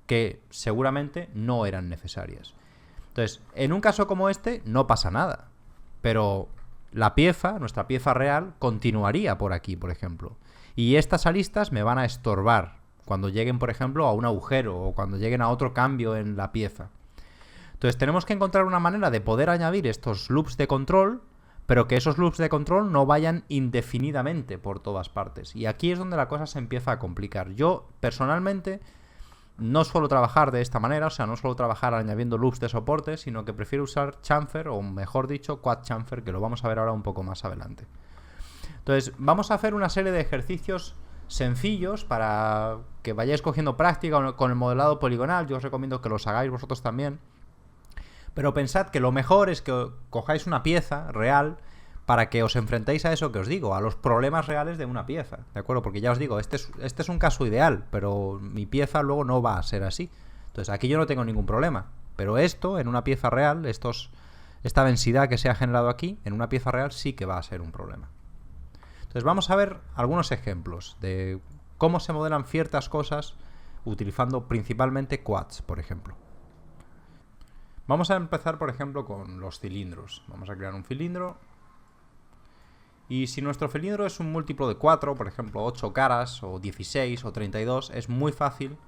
que seguramente no eran necesarias. Entonces, en un caso como este, no pasa nada. Pero la pieza, nuestra pieza real, continuaría por aquí, por ejemplo. Y estas aristas me van a estorbar cuando lleguen, por ejemplo, a un agujero o cuando lleguen a otro cambio en la pieza. Entonces, tenemos que encontrar una manera de poder añadir estos loops de control, pero que esos loops de control no vayan indefinidamente por todas partes. Y aquí es donde la cosa se empieza a complicar. Yo, personalmente, no suelo trabajar de esta manera, o sea, no suelo trabajar añadiendo loops de soporte, sino que prefiero usar chamfer, o mejor dicho, quad chamfer, que lo vamos a ver ahora un poco más adelante. Entonces, vamos a hacer una serie de ejercicios sencillos para que vayáis cogiendo práctica con el modelado poligonal. Yo os recomiendo que los hagáis vosotros también. Pero pensad que lo mejor es que cojáis una pieza real para que os enfrentéis a eso que os digo, a los problemas reales de una pieza, ¿de acuerdo? Porque ya os digo, este es un caso ideal, pero mi pieza luego no va a ser así. Entonces aquí yo no tengo ningún problema, pero esto en una pieza real, esta densidad que se ha generado aquí, en una pieza real sí que va a ser un problema. Entonces vamos a ver algunos ejemplos de cómo se modelan ciertas cosas utilizando principalmente quads, por ejemplo. Vamos a empezar, por ejemplo, con los cilindros. Vamos a crear un cilindro. Y si nuestro cilindro es un múltiplo de 4, por ejemplo, 8 caras, o 16, o 32, es muy fácil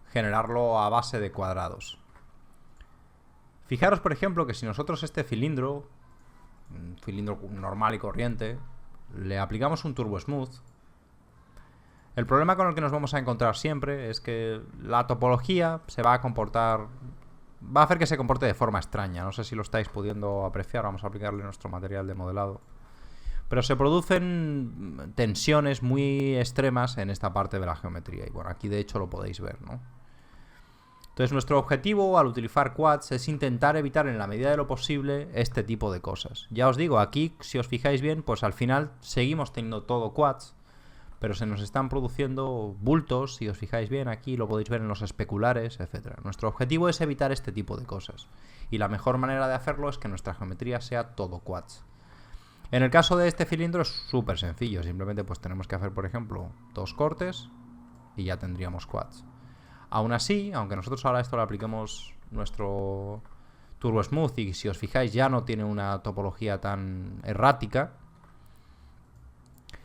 generarlo a base de cuadrados. Fijaros, por ejemplo, que si nosotros este cilindro, un cilindro normal y corriente, le aplicamos un turbo smooth, el problema con el que nos vamos a encontrar siempre es que la topología se va a comportar... va a hacer que se comporte de forma extraña. No sé si lo estáis pudiendo apreciar. Vamos a aplicarle nuestro material de modelado. Pero se producen tensiones muy extremas en esta parte de la geometría. Y bueno, aquí de hecho lo podéis ver, ¿no? Entonces nuestro objetivo al utilizar quads es intentar evitar en la medida de lo posible este tipo de cosas. Ya os digo, aquí si os fijáis bien, pues al final seguimos teniendo todo quads, pero se nos están produciendo bultos, si os fijáis bien, aquí lo podéis ver en los especulares, etc. Nuestro objetivo es evitar este tipo de cosas. Y la mejor manera de hacerlo es que nuestra geometría sea todo quads. En el caso de este cilindro es súper sencillo. Simplemente pues tenemos que hacer, por ejemplo, 2 cortes y ya tendríamos quads. Aún así, aunque nosotros ahora esto le apliquemos nuestro Turbo Smooth y si os fijáis ya no tiene una topología tan errática,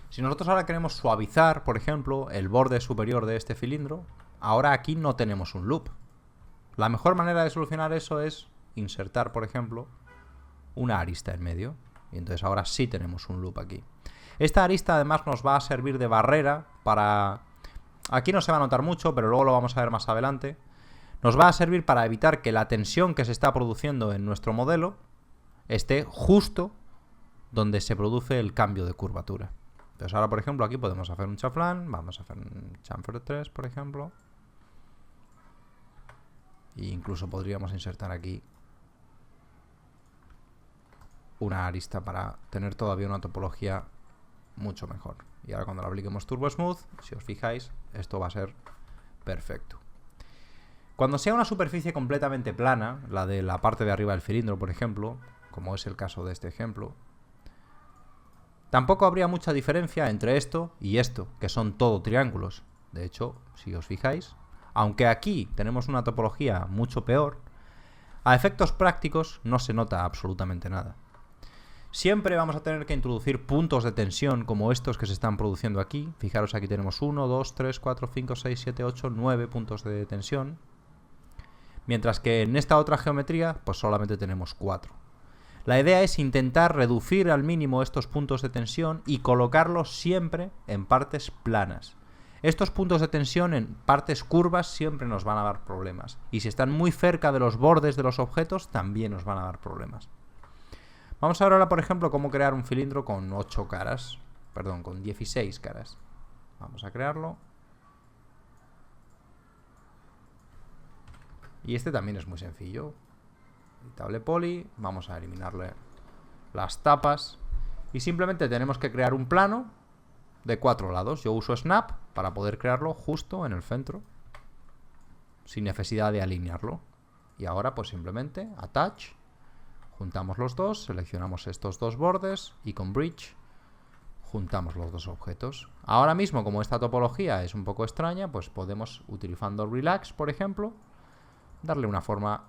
si nosotros ahora queremos suavizar, por ejemplo, el borde superior de este cilindro, ahora aquí no tenemos un loop. La mejor manera de solucionar eso es insertar, por ejemplo, una arista en medio. Y entonces ahora sí tenemos un loop aquí. Esta arista además nos va a servir de barrera para... Aquí no se va a notar mucho, pero luego lo vamos a ver más adelante. Nos va a servir para evitar que la tensión que se está produciendo en nuestro modelo esté justo donde se produce el cambio de curvatura. Entonces ahora, por ejemplo, aquí podemos hacer un chaflán. Vamos a hacer un chamfer de 3, por ejemplo. E incluso podríamos insertar aquí una arista para tener todavía una topología mucho mejor. Y ahora cuando le apliquemos Turbo Smooth, si os fijáis, esto va a ser perfecto. Cuando sea una superficie completamente plana, la de la parte de arriba del cilindro, por ejemplo, como es el caso de este ejemplo, tampoco habría mucha diferencia entre esto y esto, que son todo triángulos. De hecho, si os fijáis, aunque aquí tenemos una topología mucho peor, a efectos prácticos no se nota absolutamente nada. Siempre vamos a tener que introducir puntos de tensión como estos que se están produciendo aquí. Fijaros, aquí tenemos 1, 2, 3, 4, 5, 6, 7, 8, 9 puntos de tensión. Mientras que en esta otra geometría, pues solamente tenemos 4. La idea es intentar reducir al mínimo estos puntos de tensión y colocarlos siempre en partes planas. Estos puntos de tensión en partes curvas siempre nos van a dar problemas. Y si están muy cerca de los bordes de los objetos, también nos van a dar problemas. Vamos a ver ahora, por ejemplo, cómo crear un cilindro con 8 caras. Perdón, con 16 caras. Vamos a crearlo. Y este también es muy sencillo. Editable poly. Vamos a eliminarle las tapas. Y simplemente tenemos que crear un plano de 4 lados. Yo uso Snap para poder crearlo justo en el centro, sin necesidad de alinearlo. Y ahora pues simplemente Attach. Juntamos los dos, seleccionamos estos dos bordes y con Bridge juntamos los dos objetos. Ahora mismo, como esta topología es un poco extraña, pues podemos, utilizando Relax, por ejemplo, darle una forma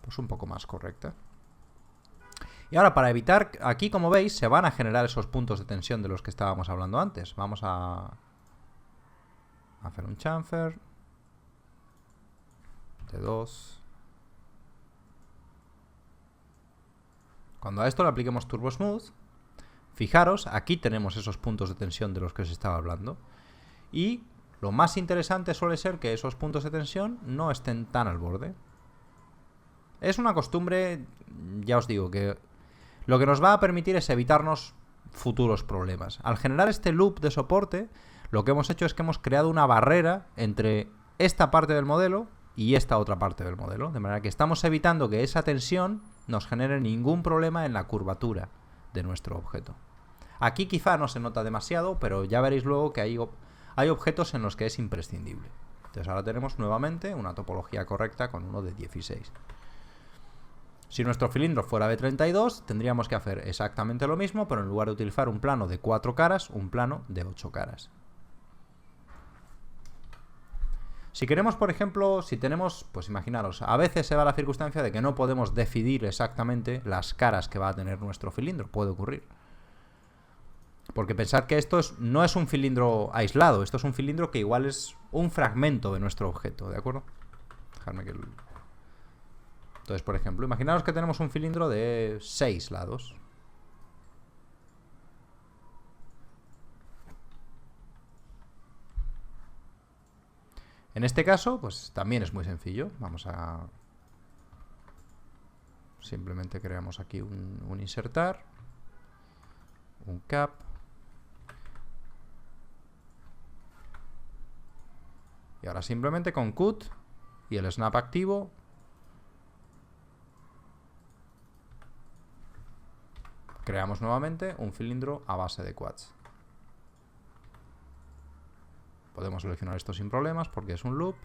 pues un poco más correcta. Y ahora, para evitar, aquí como veis, se van a generar esos puntos de tensión de los que estábamos hablando antes. Vamos a hacer un chamfer de 2. Cuando a esto le apliquemos Turbo Smooth, fijaros, aquí tenemos esos puntos de tensión de los que os estaba hablando. Y lo más interesante suele ser que esos puntos de tensión no estén tan al borde. Es una costumbre, ya os digo, que lo que nos va a permitir es evitarnos futuros problemas. Al generar este loop de soporte, lo que hemos hecho es que hemos creado una barrera entre esta parte del modelo y esta otra parte del modelo, de manera que estamos evitando que esa tensión nos genere ningún problema en la curvatura de nuestro objeto. Aquí quizá no se nota demasiado, pero ya veréis luego que hay objetos en los que es imprescindible. Entonces ahora tenemos nuevamente una topología correcta con uno de 16. Si nuestro cilindro fuera de 32, tendríamos que hacer exactamente lo mismo, pero en lugar de utilizar un plano de 4 caras, un plano de 8 caras. Si queremos, por ejemplo, si tenemos, pues imaginaros, a veces se da la circunstancia de que no podemos decidir exactamente las caras que va a tener nuestro cilindro. Puede ocurrir. Porque pensad que esto no es un cilindro aislado, esto es un cilindro que igual es un fragmento de nuestro objeto, ¿de acuerdo? Dejadme que... Entonces, por ejemplo, imaginaros que tenemos un cilindro de 6 lados. En este caso, pues también es muy sencillo. Vamos a... Simplemente creamos aquí un insertar, un cap. Y ahora simplemente con cut y el snap activo creamos nuevamente un cilindro a base de quads. Podemos seleccionar esto sin problemas porque es un loop.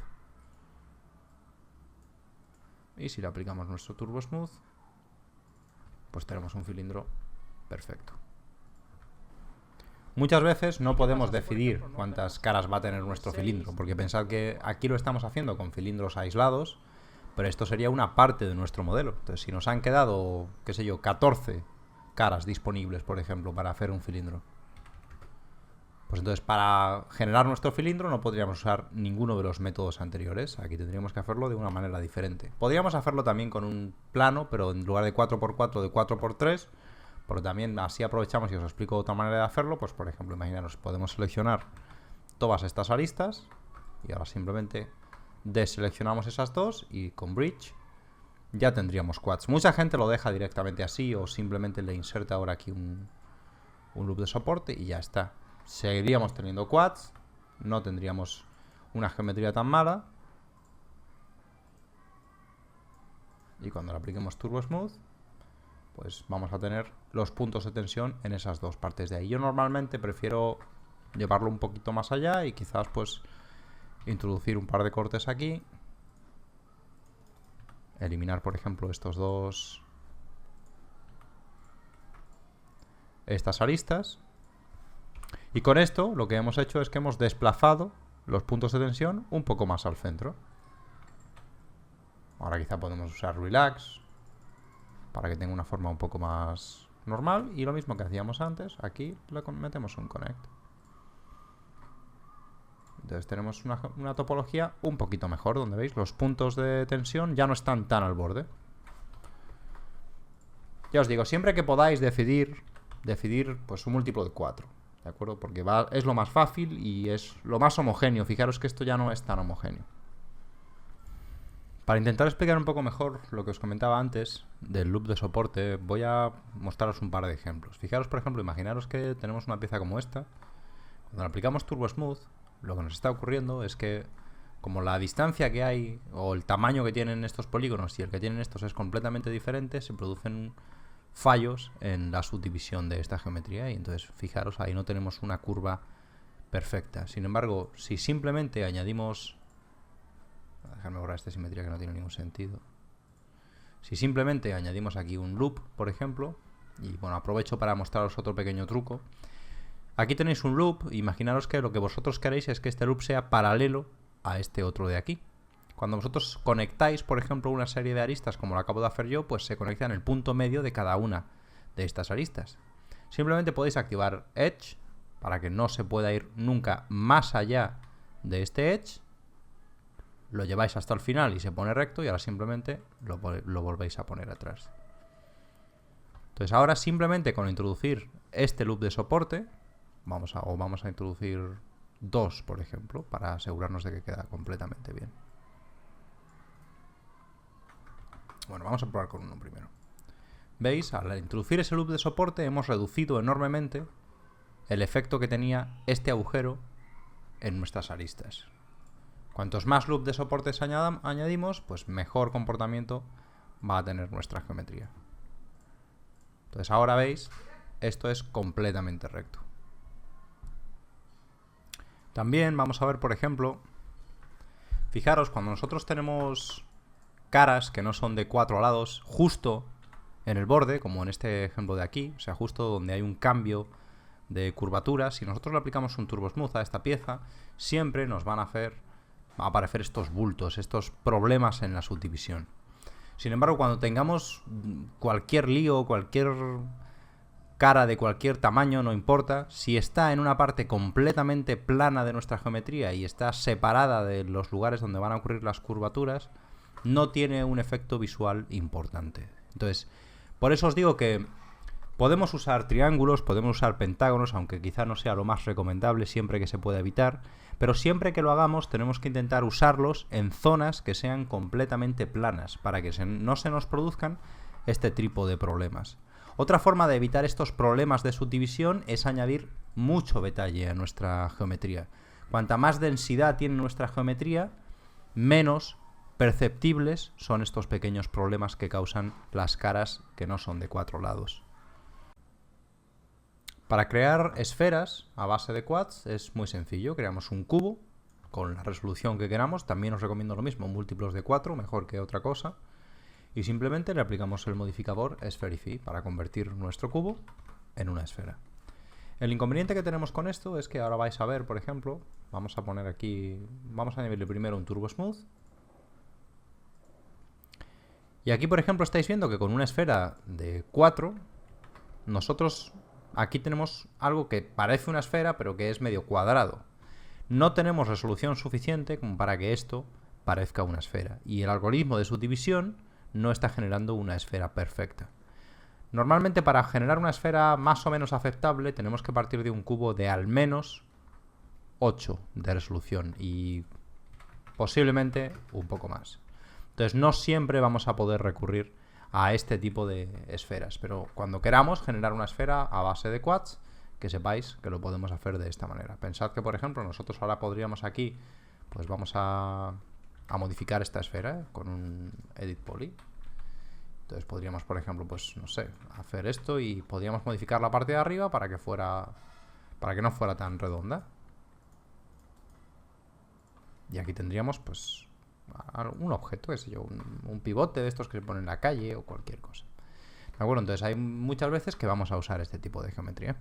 Y si le aplicamos nuestro Turbo Smooth, pues tenemos un cilindro perfecto. Muchas veces no podemos decidir cuántas caras va a tener nuestro cilindro, porque pensad que aquí lo estamos haciendo con cilindros aislados, pero esto sería una parte de nuestro modelo. Entonces, si nos han quedado, qué sé yo, 14 caras disponibles, por ejemplo, para hacer un cilindro, pues entonces para generar nuestro cilindro no podríamos usar ninguno de los métodos anteriores. Aquí tendríamos que hacerlo de una manera diferente. Podríamos hacerlo también con un plano, pero en lugar de 4x4, de 4x3, pero también así aprovechamos y os explico otra manera de hacerlo. Pues por ejemplo, imaginaros, podemos seleccionar todas estas aristas y ahora simplemente deseleccionamos esas dos y con Bridge ya tendríamos quads. Mucha gente lo deja directamente así o simplemente le inserta ahora aquí un loop de soporte y ya está. Seguiríamos teniendo quads, no tendríamos una geometría tan mala. Y cuando le apliquemos Turbo Smooth, pues vamos a tener los puntos de tensión en esas dos partes de ahí. Yo normalmente prefiero llevarlo un poquito más allá y quizás pues introducir un par de cortes aquí. Eliminar, por ejemplo, estas aristas. Y con esto lo que hemos hecho es que hemos desplazado los puntos de tensión un poco más al centro. Ahora quizá podemos usar Relax para que tenga una forma un poco más normal. Y lo mismo que hacíamos antes, aquí le metemos un Connect. Entonces tenemos una topología un poquito mejor, donde veis los puntos de tensión ya no están tan al borde. Ya os digo, siempre que podáis decidir pues un múltiplo de 4. ¿De acuerdo? Porque es lo más fácil y es lo más homogéneo. Fijaros que esto ya no es tan homogéneo. Para intentar explicar un poco mejor lo que os comentaba antes del loop de soporte, voy a mostraros un par de ejemplos. Fijaros, por ejemplo, imaginaros que tenemos una pieza como esta. Cuando le aplicamos Turbo Smooth, lo que nos está ocurriendo es que como la distancia que hay o el tamaño que tienen estos polígonos y el que tienen estos es completamente diferente, se producen fallos en la subdivisión de esta geometría y entonces fijaros, ahí no tenemos una curva perfecta. Sin embargo, si simplemente añadimos... Dejarme borrar esta simetría que no tiene ningún sentido. Si simplemente añadimos aquí un loop, por ejemplo, y bueno, aprovecho para mostraros otro pequeño truco. Aquí tenéis un loop, imaginaros que lo que vosotros queréis es que este loop sea paralelo a este otro de aquí. Cuando vosotros conectáis, por ejemplo, una serie de aristas como lo acabo de hacer yo, pues se conecta en el punto medio de cada una de estas aristas. Simplemente podéis activar Edge para que no se pueda ir nunca más allá de este Edge. Lo lleváis hasta el final y se pone recto y ahora simplemente lo volvéis a poner atrás. Entonces ahora simplemente con introducir este loop de soporte, vamos a introducir 2, por ejemplo, para asegurarnos de que queda completamente bien. Bueno, vamos a probar con uno primero. ¿Veis? Al introducir ese loop de soporte hemos reducido enormemente el efecto que tenía este agujero en nuestras aristas. Cuantos más loop de soporte añadimos, pues mejor comportamiento va a tener nuestra geometría. Entonces ahora veis, esto es completamente recto. También vamos a ver, por ejemplo, fijaros, cuando nosotros tenemos caras que no son de 4 lados, justo en el borde, como en este ejemplo de aquí, o sea, justo donde hay un cambio de curvatura, si nosotros le aplicamos un turbo smooth a esta pieza, siempre nos van a aparecer estos bultos, estos problemas en la subdivisión. Sin embargo, cuando tengamos cualquier lío, cualquier cara de cualquier tamaño, no importa, si está en una parte completamente plana de nuestra geometría y está separada de los lugares donde van a ocurrir las curvaturas, no tiene un efecto visual importante. Entonces, por eso os digo que podemos usar triángulos, podemos usar pentágonos, aunque quizá no sea lo más recomendable siempre que se pueda evitar, pero siempre que lo hagamos tenemos que intentar usarlos en zonas que sean completamente planas para que no se nos produzcan este tipo de problemas. Otra forma de evitar estos problemas de subdivisión es añadir mucho detalle a nuestra geometría. Cuanta más densidad tiene nuestra geometría, menos perceptibles son estos pequeños problemas que causan las caras que no son de 4 lados. Para crear esferas a base de quads es muy sencillo. Creamos un cubo con la resolución que queramos. También os recomiendo lo mismo, múltiplos de 4, mejor que otra cosa. Y simplemente le aplicamos el modificador Spherify para convertir nuestro cubo en una esfera. El inconveniente que tenemos con esto es que ahora vais a ver, por ejemplo, vamos a poner aquí, vamos a añadirle primero un turbo smooth. Y aquí, por ejemplo, estáis viendo que con una esfera de 4, nosotros aquí tenemos algo que parece una esfera, pero que es medio cuadrado. No tenemos resolución suficiente como para que esto parezca una esfera. Y el algoritmo de subdivisión no está generando una esfera perfecta. Normalmente para generar una esfera más o menos aceptable tenemos que partir de un cubo de al menos 8 de resolución y posiblemente un poco más. Entonces no siempre vamos a poder recurrir a este tipo de esferas, pero cuando queramos generar una esfera a base de quads, que sepáis que lo podemos hacer de esta manera. Pensad que, por ejemplo, nosotros ahora podríamos aquí, pues vamos a modificar esta esfera con un edit poly. Entonces podríamos, por ejemplo, pues no sé, hacer esto y podríamos modificar la parte de arriba para que no fuera tan redonda. Y aquí tendríamos, pues, un objeto, qué sé yo, un pivote de estos que se pone en la calle o cualquier cosa. ¿De acuerdo? Entonces hay muchas veces que vamos a usar este tipo de geometría.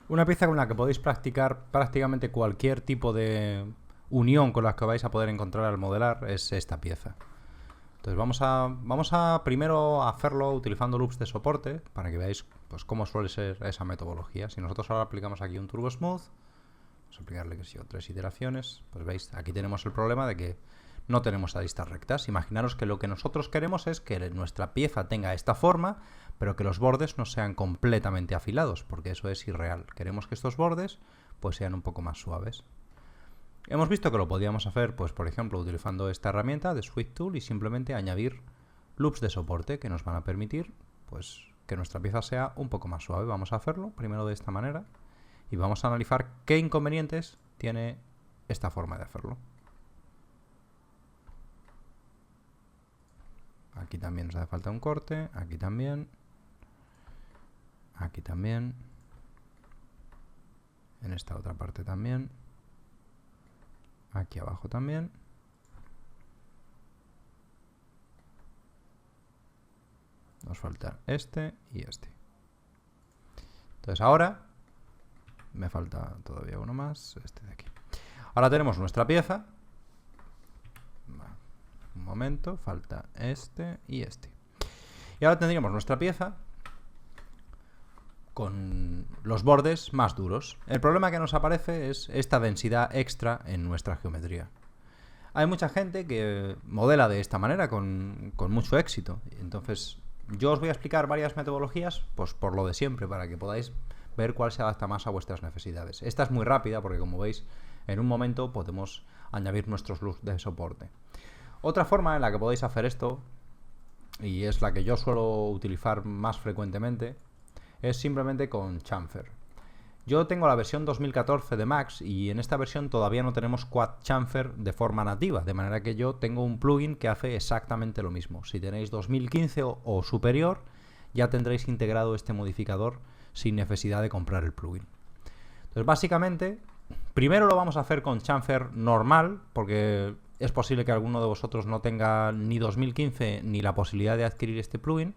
Una pieza con la que podéis practicar prácticamente cualquier tipo de unión con la que vais a poder encontrar al modelar es esta pieza. Entonces vamos a primero hacerlo utilizando loops de soporte para que veáis pues cómo suele ser esa metodología. Si nosotros ahora aplicamos aquí un turbo smooth, vamos a aplicarle, que sé yo, 3 iteraciones, pues veis, aquí tenemos el problema de que no tenemos aristas rectas. Imaginaros que lo que nosotros queremos es que nuestra pieza tenga esta forma, pero que los bordes no sean completamente afilados, porque eso es irreal. Queremos que estos bordes pues sean un poco más suaves. Hemos visto que lo podíamos hacer, pues por ejemplo, utilizando esta herramienta de Sweep Tool y simplemente añadir loops de soporte que nos van a permitir pues que nuestra pieza sea un poco más suave. Vamos a hacerlo primero de esta manera y vamos a analizar qué inconvenientes tiene esta forma de hacerlo. Aquí también nos hace falta un corte, aquí también, en esta otra parte también, aquí abajo también. Nos falta este y este. Entonces ahora me falta todavía uno más, este de aquí. Ahora tenemos nuestra pieza. Un momento, falta este y este. Y ahora tendríamos nuestra pieza con los bordes más duros. El problema que nos aparece es esta densidad extra en nuestra geometría. Hay mucha gente que modela de esta manera con mucho éxito. Entonces yo os voy a explicar varias metodologías, pues por lo de siempre, para que podáis ver cuál se adapta más a vuestras necesidades. Esta es muy rápida porque, como veis, en un momento podemos añadir nuestros loops de soporte. Otra forma en la que podéis hacer esto, y es la que yo suelo utilizar más frecuentemente, es simplemente con chamfer. Yo tengo la versión 2014 de Max y en esta versión todavía no tenemos quad chamfer de forma nativa, de manera que yo tengo un plugin que hace exactamente lo mismo. Si tenéis 2015 o superior, ya tendréis integrado este modificador sin necesidad de comprar el plugin. Entonces, básicamente, primero lo vamos a hacer con chamfer normal, porque es posible que alguno de vosotros no tenga ni 2015 ni la posibilidad de adquirir este plugin.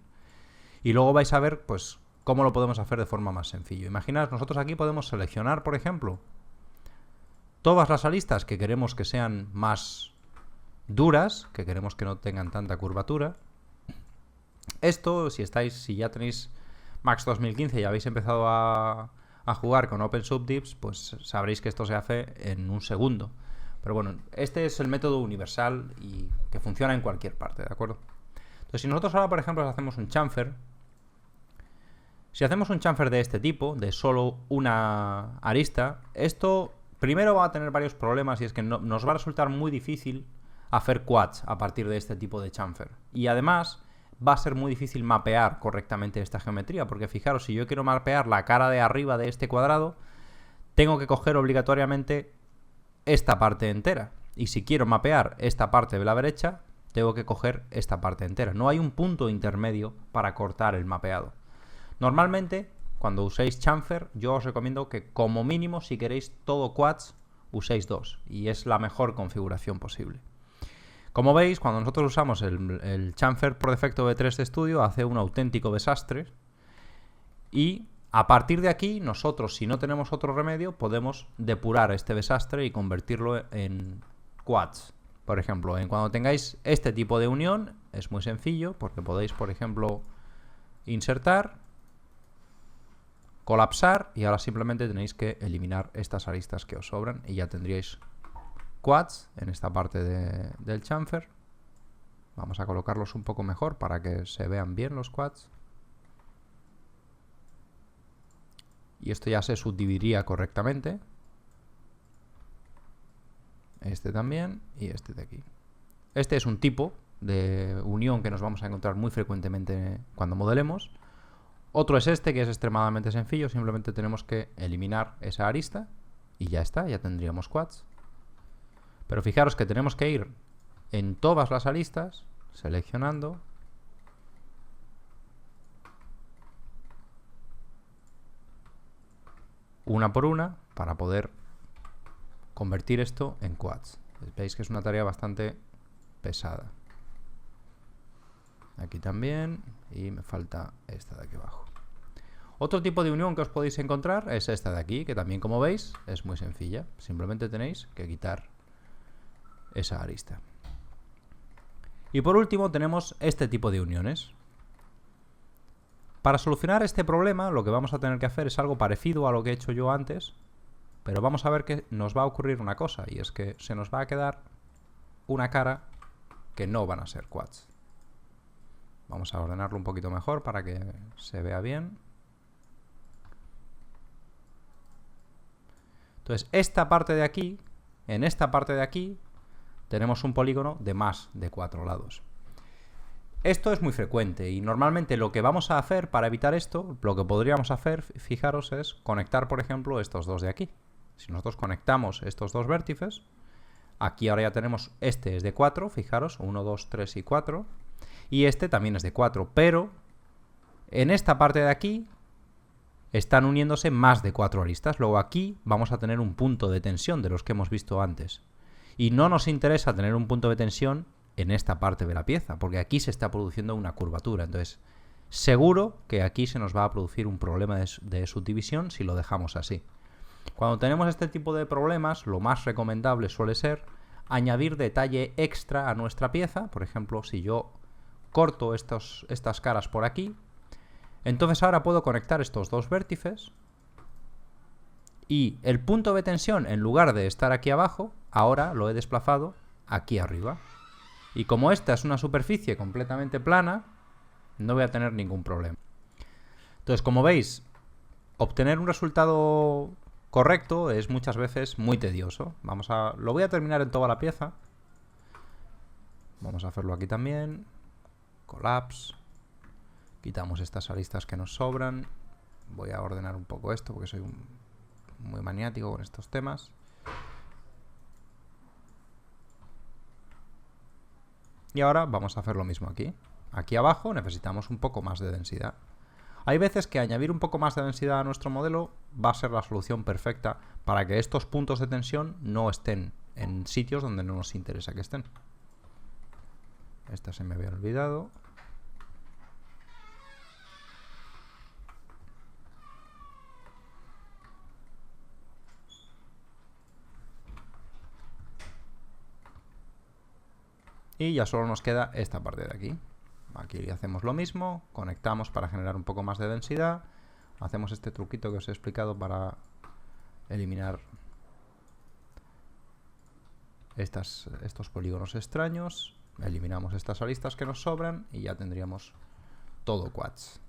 Y luego vais a ver, pues, cómo lo podemos hacer de forma más sencilla. Imaginad, nosotros aquí podemos seleccionar, por ejemplo, todas las aristas que queremos que sean más duras, que queremos que no tengan tanta curvatura. Esto, si ya tenéis Max 2015 y habéis empezado a jugar con OpenSubDivs, pues sabréis que esto se hace en un segundo. Pero bueno, este es el método universal y que funciona en cualquier parte, ¿de acuerdo? Entonces, si nosotros ahora, por ejemplo, hacemos un chamfer, si hacemos un chamfer de este tipo, de solo una arista, esto primero va a tener varios problemas y es que nos va a resultar muy difícil hacer quads a partir de este tipo de chamfer. Y además va a ser muy difícil mapear correctamente esta geometría, porque fijaros, si yo quiero mapear la cara de arriba de este cuadrado, tengo que coger obligatoriamente esta parte entera. Y si quiero mapear esta parte de la derecha, tengo que coger esta parte entera. No hay un punto intermedio para cortar el mapeado. Normalmente, cuando uséis chamfer, yo os recomiendo que como mínimo, si queréis todo quads, uséis 2. Y es la mejor configuración posible. Como veis, cuando nosotros usamos el chamfer por defecto V3 de estudio, hace un auténtico desastre. Y a partir de aquí, nosotros, si no tenemos otro remedio, podemos depurar este desastre y convertirlo en quads. Por ejemplo, cuando tengáis este tipo de unión, es muy sencillo, porque podéis, por ejemplo, insertar, colapsar, y ahora simplemente tenéis que eliminar estas aristas que os sobran y ya tendríais quads en esta parte del chamfer. Vamos a colocarlos un poco mejor para que se vean bien los quads. Y esto ya se subdividiría correctamente. Este también y este de aquí. Este es un tipo de unión que nos vamos a encontrar muy frecuentemente cuando modelemos. Otro es este, que es extremadamente sencillo. Simplemente tenemos que eliminar esa arista y ya está, ya tendríamos quads. Pero fijaros que tenemos que ir en todas las aristas, seleccionando, una por una, para poder convertir esto en quads. Veis que es una tarea bastante pesada. Aquí también, y me falta esta de aquí abajo. Otro tipo de unión que os podéis encontrar es esta de aquí, que también, como veis, es muy sencilla. Simplemente tenéis que quitar esa arista. Y por último tenemos este tipo de uniones. Para solucionar este problema, lo que vamos a tener que hacer es algo parecido a lo que he hecho yo antes, pero vamos a ver que nos va a ocurrir una cosa, y es que se nos va a quedar una cara que no van a ser quads. Vamos a ordenarlo un poquito mejor para que se vea bien. Entonces, esta parte de aquí, en esta parte de aquí, tenemos un polígono de más de 4 lados. Esto es muy frecuente y normalmente lo que vamos a hacer para evitar esto, lo que podríamos hacer, fijaros, es conectar, por ejemplo, estos dos de aquí. Si nosotros conectamos estos dos vértices, aquí ahora ya tenemos, este es de 4, fijaros, 1, 2, 3 y 4, y este también es de 4, pero en esta parte de aquí están uniéndose más de 4 aristas. Luego aquí vamos a tener un punto de tensión de los que hemos visto antes. Y no nos interesa tener un punto de tensión en esta parte de la pieza, porque aquí se está produciendo una curvatura. Entonces, seguro que aquí se nos va a producir un problema de subdivisión si lo dejamos así. Cuando tenemos este tipo de problemas, lo más recomendable suele ser añadir detalle extra a nuestra pieza. Por ejemplo, si yo corto estas caras por aquí, entonces ahora puedo conectar estos dos vértices y el punto de tensión, en lugar de estar aquí abajo, ahora lo he desplazado aquí arriba. Y como esta es una superficie completamente plana, no voy a tener ningún problema. Entonces, como veis, obtener un resultado correcto es muchas veces muy tedioso. Lo voy a terminar en toda la pieza. Vamos a hacerlo aquí también. Collapse. Quitamos estas aristas que nos sobran. Voy a ordenar un poco esto porque soy muy maniático con estos temas. Y ahora vamos a hacer lo mismo aquí. Aquí abajo necesitamos un poco más de densidad. Hay veces que añadir un poco más de densidad a nuestro modelo va a ser la solución perfecta para que estos puntos de tensión no estén en sitios donde no nos interesa que estén. Esta se me había olvidado. Y ya solo nos queda esta parte de aquí. Aquí hacemos lo mismo, conectamos para generar un poco más de densidad. Hacemos este truquito que os he explicado para eliminar estos polígonos extraños. Eliminamos estas aristas que nos sobran y ya tendríamos todo quads.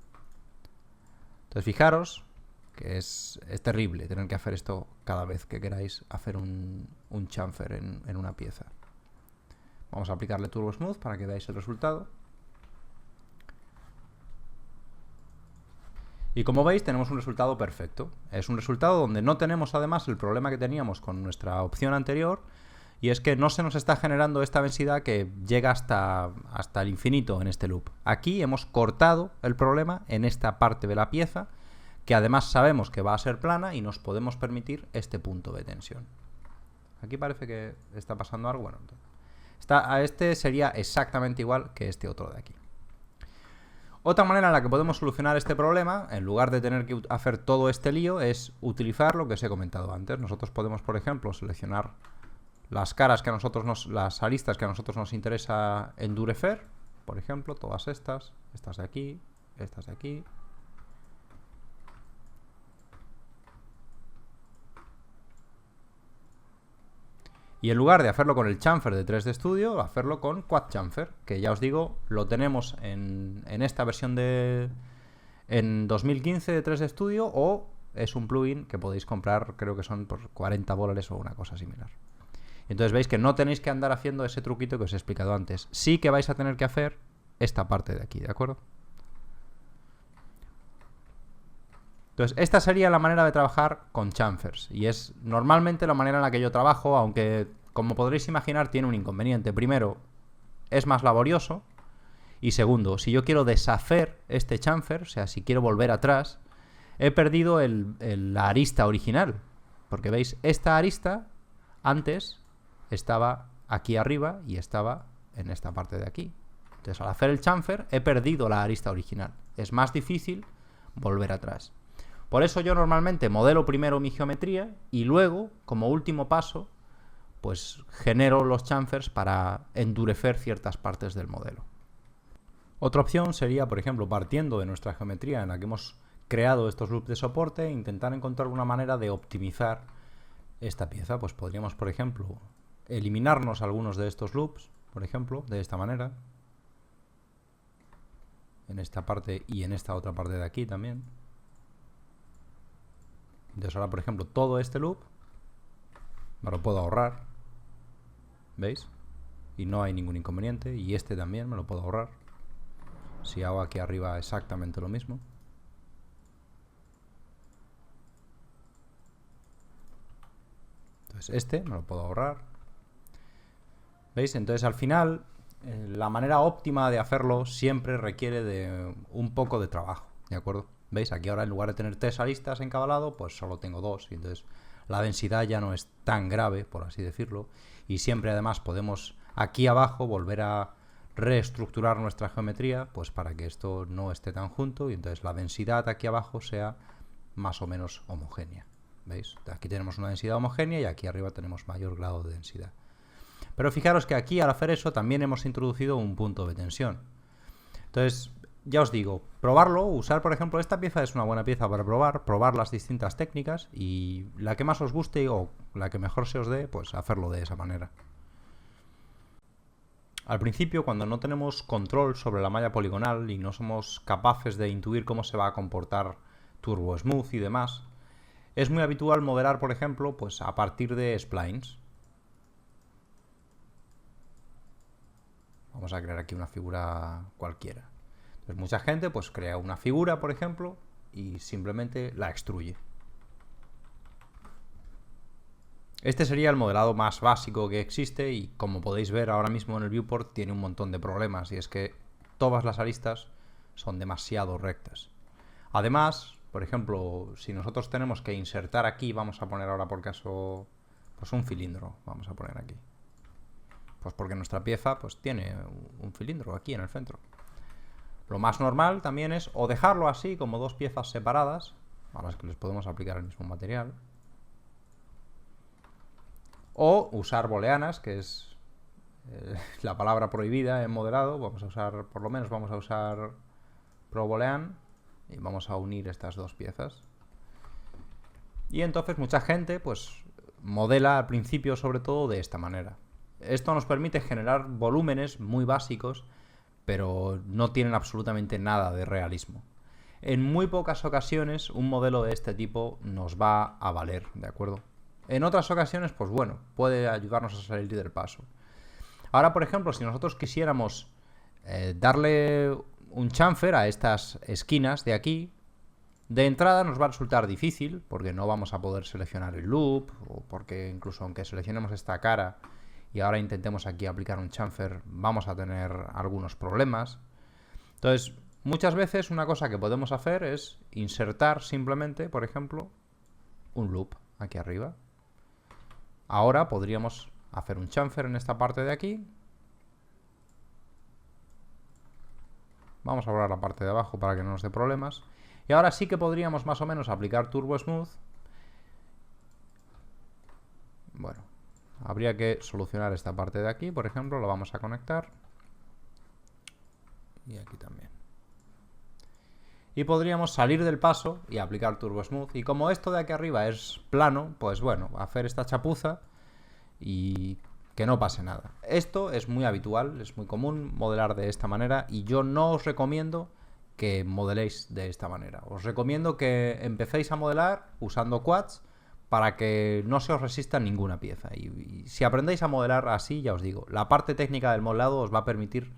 Entonces fijaros que es terrible tener que hacer esto cada vez que queráis hacer un chamfer en una pieza. Vamos a aplicarle Turbo Smooth para que veáis el resultado. Y como veis tenemos un resultado perfecto. Es un resultado donde no tenemos además el problema que teníamos con nuestra opción anterior, y es que no se nos está generando esta densidad que llega hasta el infinito en este loop. Aquí hemos cortado el problema en esta parte de la pieza, que además sabemos que va a ser plana y nos podemos permitir este punto de tensión. Aquí parece que está pasando algo. Bueno, este sería exactamente igual que este otro de aquí. Otra manera en la que podemos solucionar este problema, en lugar de tener que hacer todo este lío, es utilizar lo que os he comentado antes. Nosotros podemos, por ejemplo, seleccionar las caras que a nosotros las aristas que a nosotros nos interesa endurecer, por ejemplo, todas estas de aquí, estas de aquí. Y en lugar de hacerlo con el chamfer de 3D Studio, hacerlo con Quad Chamfer, que ya os digo, lo tenemos en esta versión en 2015 de 3D Studio, o es un plugin que podéis comprar, creo que son por $40 o una cosa similar. Entonces veis que no tenéis que andar haciendo ese truquito que os he explicado antes. Sí que vais a tener que hacer esta parte de aquí, ¿de acuerdo? Entonces, esta sería la manera de trabajar con chamfers, y es normalmente la manera en la que yo trabajo, aunque, como podréis imaginar, tiene un inconveniente. Primero, es más laborioso, y segundo, si yo quiero deshacer este chamfer, o sea, si quiero volver atrás, he perdido la arista original, porque veis, esta arista antes estaba aquí arriba y estaba en esta parte de aquí. Entonces, al hacer el chamfer, he perdido la arista original. Es más difícil volver atrás. Por eso yo normalmente modelo primero mi geometría y luego, como último paso, pues genero los chamfers para endurecer ciertas partes del modelo. Otra opción sería, por ejemplo, partiendo de nuestra geometría en la que hemos creado estos loops de soporte, intentar encontrar una manera de optimizar esta pieza. Pues podríamos, por ejemplo, eliminarnos algunos de estos loops, por ejemplo, de esta manera, en esta parte y en esta otra parte de aquí también. Entonces ahora, por ejemplo, todo este loop me lo puedo ahorrar, ¿veis? Y no hay ningún inconveniente. Y este también me lo puedo ahorrar si hago aquí arriba exactamente lo mismo. Entonces este me lo puedo ahorrar, ¿veis? Entonces al final la manera óptima de hacerlo siempre requiere de un poco de trabajo, ¿de acuerdo? ¿Veis? Aquí ahora en lugar de tener 3 aristas en cada lado, pues solo tengo 2. Y entonces la densidad ya no es tan grave, por así decirlo. Y siempre además podemos aquí abajo volver a reestructurar nuestra geometría, pues para que esto no esté tan junto y entonces la densidad aquí abajo sea más o menos homogénea. ¿Veis? Aquí tenemos una densidad homogénea y aquí arriba tenemos mayor grado de densidad. Pero fijaros que aquí al hacer eso también hemos introducido un punto de tensión. Entonces, ya os digo, probarlo, usar por ejemplo esta pieza es una buena pieza para probar las distintas técnicas, y la que más os guste o la que mejor se os dé, pues hacerlo de esa manera. Al principio, cuando no tenemos control sobre la malla poligonal y no somos capaces de intuir cómo se va a comportar Turbo Smooth y demás, es muy habitual modelar, por ejemplo, pues a partir de splines. Vamos a crear aquí una figura cualquiera. Entonces mucha gente pues crea una figura, por ejemplo, y simplemente la extruye. Este sería el modelado más básico que existe y, como podéis ver ahora mismo en el viewport, tiene un montón de problemas, y es que todas las aristas son demasiado rectas. Además, por ejemplo, si nosotros tenemos que insertar aquí, vamos a poner ahora por caso pues un cilindro, vamos a poner aquí. Pues porque nuestra pieza pues tiene un cilindro aquí en el centro. Lo más normal también es o dejarlo así como dos piezas separadas, a las que les podemos aplicar el mismo material, o usar booleanas, que es la palabra prohibida en modelado. Vamos a usar, por lo menos vamos a usar proBoolean, y vamos a unir estas dos piezas. Y entonces mucha gente pues modela al principio sobre todo de esta manera. Esto nos permite generar volúmenes muy básicos, pero no tienen absolutamente nada de realismo. En muy pocas ocasiones un modelo de este tipo nos va a valer, ¿de acuerdo? En otras ocasiones, pues bueno, puede ayudarnos a salir del paso. Ahora, por ejemplo, si nosotros quisiéramos darle un chamfer a estas esquinas de aquí, de entrada nos va a resultar difícil, porque no vamos a poder seleccionar el loop, o porque incluso aunque seleccionemos esta cara y ahora intentemos aquí aplicar un chamfer, vamos a tener algunos problemas. Entonces, muchas veces una cosa que podemos hacer es insertar simplemente, por ejemplo, un loop aquí arriba. Ahora podríamos hacer un chamfer en esta parte de aquí. Vamos a borrar la parte de abajo para que no nos dé problemas. Y ahora sí que podríamos más o menos aplicar Turbo Smooth. Bueno, habría que solucionar esta parte de aquí, por ejemplo, lo vamos a conectar. Y aquí también. Y podríamos salir del paso y aplicar Turbo Smooth. Y como esto de aquí arriba es plano, pues bueno, hacer esta chapuza y que no pase nada. Esto es muy habitual, es muy común modelar de esta manera, y yo no os recomiendo que modeléis de esta manera. Os recomiendo que empecéis a modelar usando quads para que no se os resista ninguna pieza. Y si aprendéis a modelar así, ya os digo, la parte técnica del modelado os va a permitir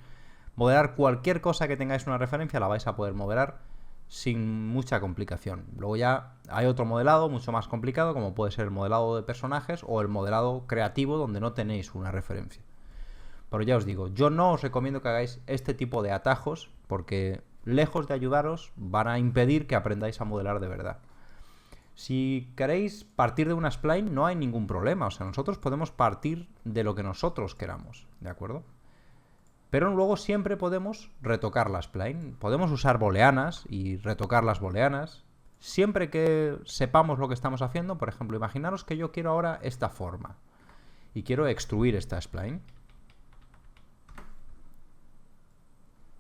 modelar cualquier cosa que tengáis una referencia, la vais a poder modelar sin mucha complicación. Luego ya hay otro modelado mucho más complicado, como puede ser el modelado de personajes o el modelado creativo, donde no tenéis una referencia. Pero ya os digo, yo no os recomiendo que hagáis este tipo de atajos, porque lejos de ayudaros van a impedir que aprendáis a modelar de verdad. Si queréis partir de una spline, no hay ningún problema. O sea, nosotros podemos partir de lo que nosotros queramos, ¿de acuerdo? Pero luego siempre podemos retocar la spline. Podemos usar booleanas y retocar las booleanas. Siempre que sepamos lo que estamos haciendo, por ejemplo, imaginaros que yo quiero ahora esta forma y quiero extruir esta spline.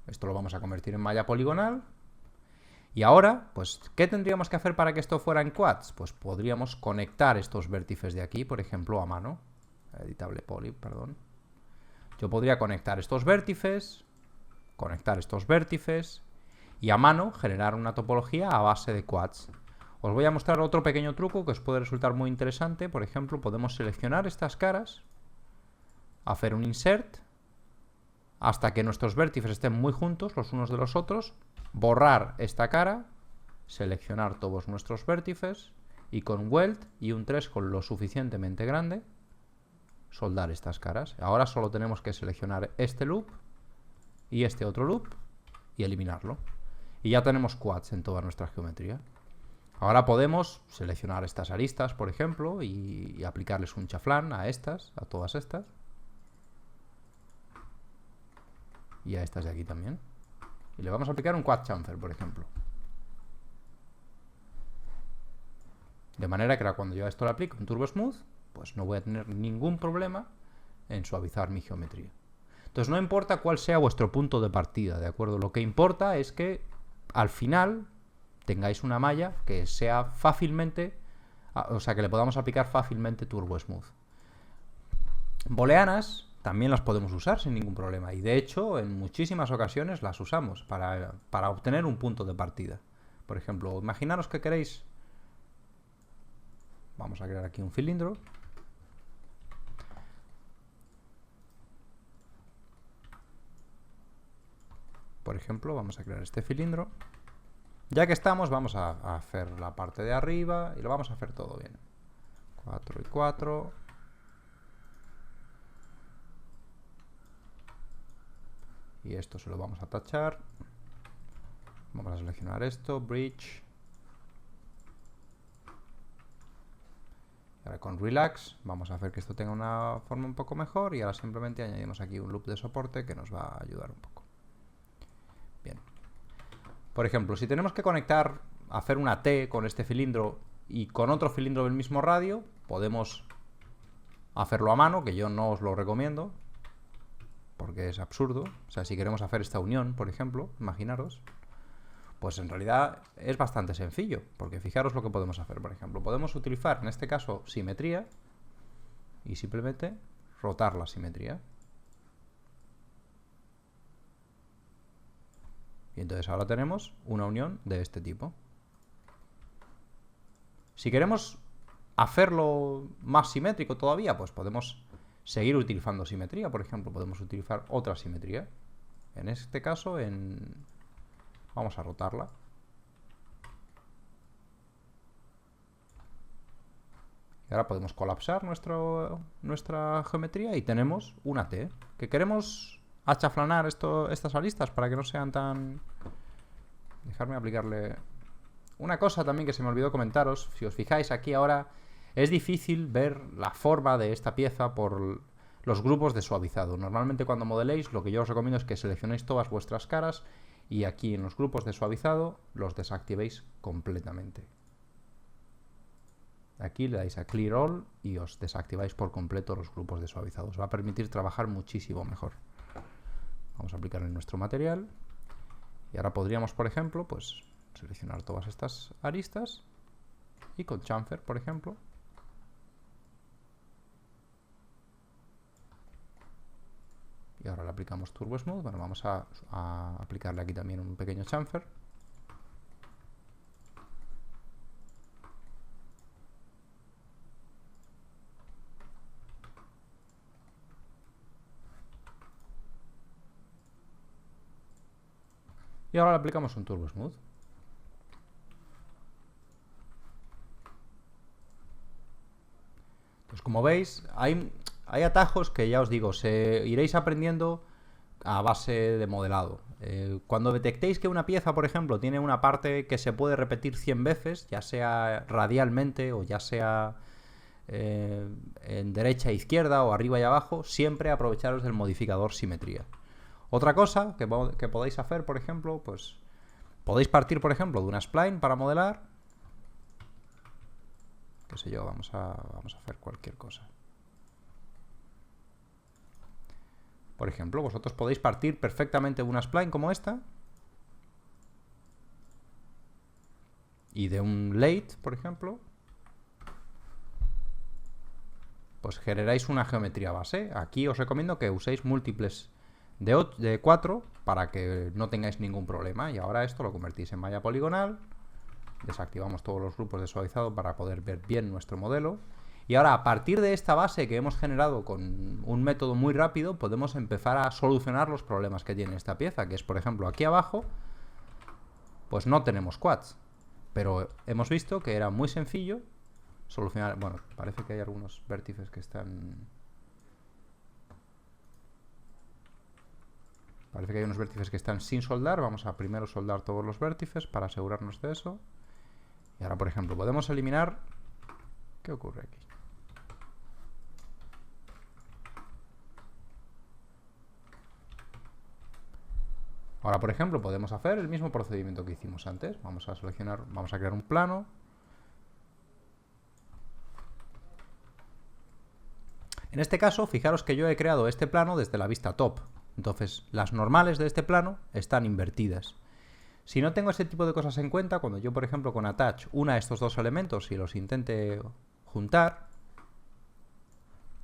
Esto lo vamos a convertir en malla poligonal. Y ahora, pues, ¿qué tendríamos que hacer para que esto fuera en quads? Pues podríamos conectar estos vértices de aquí, por ejemplo, a mano. Editable poly, perdón. Yo podría conectar estos vértices y a mano generar una topología a base de quads. Os voy a mostrar otro pequeño truco que os puede resultar muy interesante. Por ejemplo, podemos seleccionar estas caras, hacer un insert hasta que nuestros vértices estén muy juntos los unos de los otros, borrar esta cara, seleccionar todos nuestros vértices y con weld y un trescol lo suficientemente grande, soldar estas caras. Ahora solo tenemos que seleccionar este loop y este otro loop y eliminarlo. Y ya tenemos quads en toda nuestra geometría. Ahora podemos seleccionar estas aristas, por ejemplo, y aplicarles un chaflán a estas, a todas estas. Y a estas de aquí también. Y le vamos a aplicar un quad chamfer, por ejemplo. De manera que cuando yo a esto le aplico un Turbo Smooth, pues no voy a tener ningún problema en suavizar mi geometría. Entonces no importa cuál sea vuestro punto de partida, ¿de acuerdo? Lo que importa es que al final tengáis una malla que sea fácilmente, o sea, que le podamos aplicar fácilmente Turbo Smooth. Booleanas también las podemos usar sin ningún problema, y de hecho en muchísimas ocasiones las usamos para obtener un punto de partida. Por ejemplo, imaginaros que queréis... Vamos a crear aquí un cilindro. Por ejemplo, vamos a crear este cilindro. Ya que estamos, vamos a hacer la parte de arriba y lo vamos a hacer todo bien. 4 y 4. Y esto se lo vamos a tachar. Vamos a seleccionar esto, bridge. Y ahora con relax vamos a hacer que esto tenga una forma un poco mejor y ahora simplemente añadimos aquí un loop de soporte que nos va a ayudar un poco. Bien. Por ejemplo, si tenemos que conectar, hacer una T con este cilindro y con otro cilindro del mismo radio, podemos hacerlo a mano, que yo no os lo recomiendo, porque es absurdo. O sea, si queremos hacer esta unión, por ejemplo, imaginaros, pues en realidad es bastante sencillo, porque fijaros lo que podemos hacer. Por ejemplo, podemos utilizar, en este caso, simetría y simplemente rotar la simetría. Y entonces ahora tenemos una unión de este tipo. Si queremos hacerlo más simétrico todavía, pues podemos seguir utilizando simetría. Por ejemplo, podemos utilizar otra simetría. En este caso, vamos a rotarla. Y ahora podemos colapsar nuestra geometría y tenemos una T. ¿Que queremos achaflanar estas aristas para que no sean tan... Dejarme aplicarle... Una cosa también que se me olvidó comentaros, si os fijáis aquí ahora, es difícil ver la forma de esta pieza por los grupos de suavizado. Normalmente cuando modeléis, lo que yo os recomiendo es que seleccionéis todas vuestras caras y aquí en los grupos de suavizado los desactivéis completamente. Aquí le dais a Clear All y os desactiváis por completo los grupos de suavizado. Os va a permitir trabajar muchísimo mejor. Vamos a aplicar en nuestro material. Y ahora podríamos, por ejemplo, pues seleccionar todas estas aristas y con chamfer, por ejemplo, y ahora le aplicamos Turbo Smooth. Bueno, vamos a aplicarle aquí también un pequeño chamfer. Y ahora le aplicamos un Turbo Smooth. Pues como veis, hay atajos que ya os digo, iréis aprendiendo a base de modelado. Cuando detectéis que una pieza, por ejemplo, tiene una parte que se puede repetir 100 veces, ya sea radialmente o ya sea en derecha e izquierda o arriba y abajo, siempre aprovecharos del modificador simetría. Otra cosa que podéis hacer, por ejemplo, pues podéis partir, por ejemplo, de una spline para modelar. Qué sé yo, vamos a hacer cualquier cosa. Por ejemplo, vosotros podéis partir perfectamente de una spline como esta y de un lathe, por ejemplo, pues generáis una geometría base. Aquí os recomiendo que uséis múltiples de 4 para que no tengáis ningún problema. Y ahora esto lo convertís en malla poligonal. Desactivamos todos los grupos de suavizado para poder ver bien nuestro modelo. Y ahora, a partir de esta base que hemos generado con un método muy rápido, podemos empezar a solucionar los problemas que tiene esta pieza, que es, por ejemplo, aquí abajo, pues no tenemos quads. Pero hemos visto que era muy sencillo solucionar... Bueno, parece que hay algunos vértices que están... Parece que hay unos vértices que están sin soldar. Vamos a primero soldar todos los vértices para asegurarnos de eso. Y ahora, por ejemplo, podemos eliminar... ¿Qué ocurre aquí? Ahora, por ejemplo, podemos hacer el mismo procedimiento que hicimos antes. Vamos a seleccionar, vamos a crear un plano. En este caso, fijaros que yo he creado este plano desde la vista top. Entonces, las normales de este plano están invertidas. Si no tengo ese tipo de cosas en cuenta, cuando yo, por ejemplo, con Attach una estos dos elementos y los intente juntar,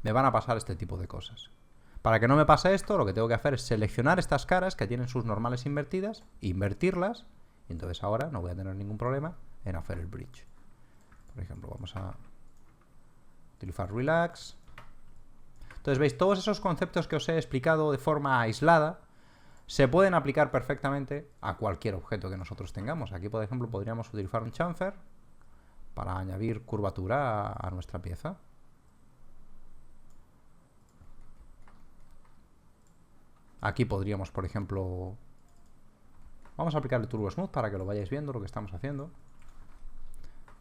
me van a pasar este tipo de cosas. Para que no me pase esto, lo que tengo que hacer es seleccionar estas caras que tienen sus normales invertidas, invertirlas Y entonces ahora no voy a tener ningún problema en hacer el bridge. Por ejemplo, vamos a utilizar relax. Entonces, veis, todos esos conceptos que os he explicado de forma aislada se pueden aplicar perfectamente a cualquier objeto que nosotros tengamos. Aquí, por ejemplo, podríamos utilizar un chamfer para añadir curvatura a nuestra pieza. Aquí podríamos, por ejemplo, vamos a aplicar el Turbo Smooth para que lo vayáis viendo lo que estamos haciendo.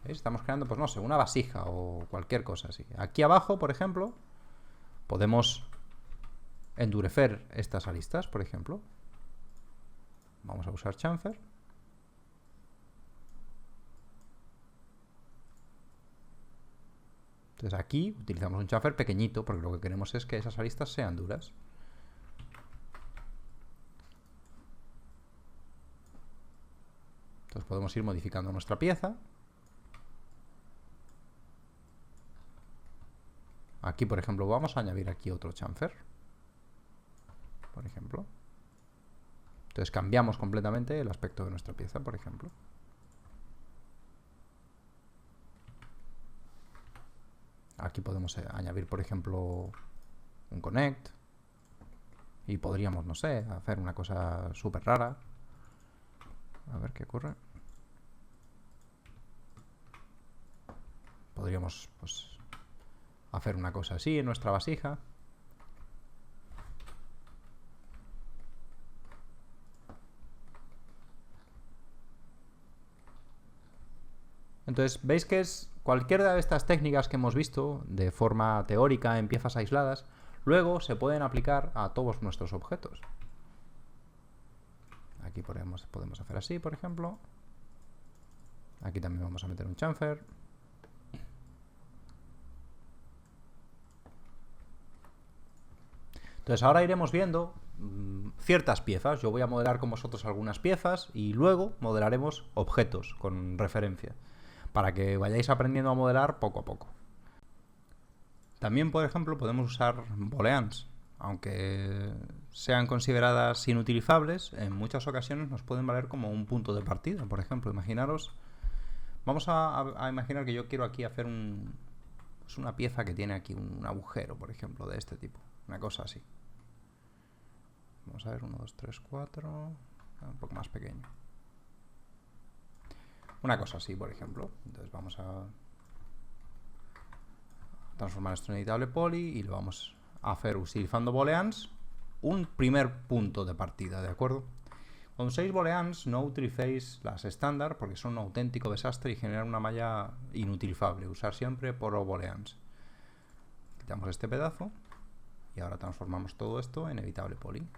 ¿Veis? Estamos creando, pues no sé, una vasija o cualquier cosa así. Aquí abajo, por ejemplo, podemos endurecer estas aristas, por ejemplo. Vamos a usar chamfer. Entonces aquí utilizamos un chamfer pequeñito porque lo que queremos es que esas aristas sean duras. Entonces podemos ir modificando nuestra pieza. Aquí, por ejemplo, vamos a añadir aquí otro chamfer. Por ejemplo. Entonces cambiamos completamente el aspecto de nuestra pieza, por ejemplo. Aquí podemos añadir, por ejemplo, un connect. Y podríamos, no sé, hacer una cosa súper rara. A ver qué ocurre. Podríamos, pues, hacer una cosa así en nuestra vasija. Entonces, veis que es cualquiera de estas técnicas que hemos visto de forma teórica en piezas aisladas, luego se pueden aplicar a todos nuestros objetos. Aquí podemos hacer así, por ejemplo. Aquí también vamos a meter un chamfer. Entonces ahora iremos viendo ciertas piezas. Yo voy a modelar con vosotros algunas piezas y luego modelaremos objetos con referencia, para que vayáis aprendiendo a modelar poco a poco. También, por ejemplo, podemos usar booleans. Aunque sean consideradas inutilizables, en muchas ocasiones nos pueden valer como un punto de partida. Por ejemplo, imaginaros, vamos a imaginar que yo quiero aquí hacer una pieza que tiene aquí un agujero, por ejemplo, de este tipo. Una cosa así. Vamos a ver, 1, 2, 3, 4. Un poco más pequeño. Una cosa así, por ejemplo. Entonces vamos a transformar esto en editable poly y lo vamos a hacer utilizando booleans un primer punto de partida, ¿de acuerdo? Cuando uséis booleans no utilicéis las estándar porque son un auténtico desastre y generan una malla inutilizable. Usar siempre por booleans. Quitamos este pedazo y ahora transformamos todo esto en editable poly.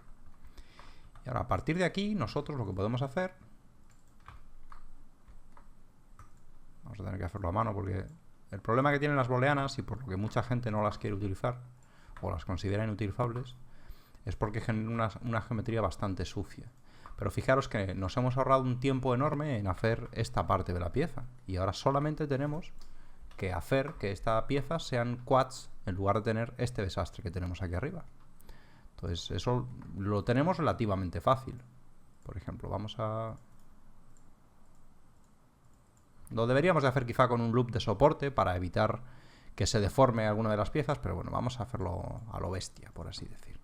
Y ahora a partir de aquí nosotros lo que podemos hacer, vamos a tener que hacerlo a mano porque el problema que tienen las booleanas y por lo que mucha gente no las quiere utilizar o las considera inutilizables es porque generan una geometría bastante sucia. Pero fijaros que nos hemos ahorrado un tiempo enorme en hacer esta parte de la pieza y ahora solamente tenemos que hacer que esta pieza sean quads en lugar de tener este desastre que tenemos aquí arriba. Entonces eso lo tenemos relativamente fácil. Por ejemplo, lo deberíamos de hacer quizá con un loop de soporte para evitar que se deforme alguna de las piezas, pero bueno, vamos a hacerlo a lo bestia, por así decir.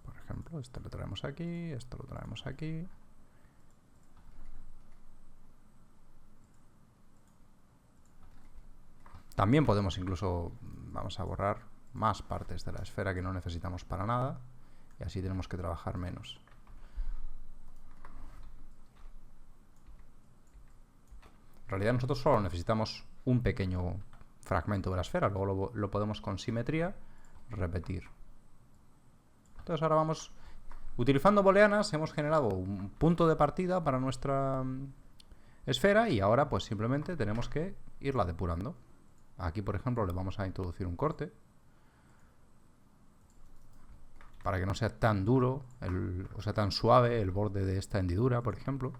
Por ejemplo, esto lo traemos aquí, esto lo traemos aquí. También podemos incluso, vamos a borrar más partes de la esfera que no necesitamos para nada y así tenemos que trabajar menos. En realidad nosotros solo necesitamos un pequeño fragmento de la esfera, luego lo podemos con simetría repetir. Entonces ahora vamos, utilizando booleanas hemos generado un punto de partida para nuestra esfera y ahora pues simplemente tenemos que irla depurando. Aquí por ejemplo le vamos a introducir un corte para que no sea tan duro, o sea tan suave el borde de esta hendidura, por ejemplo.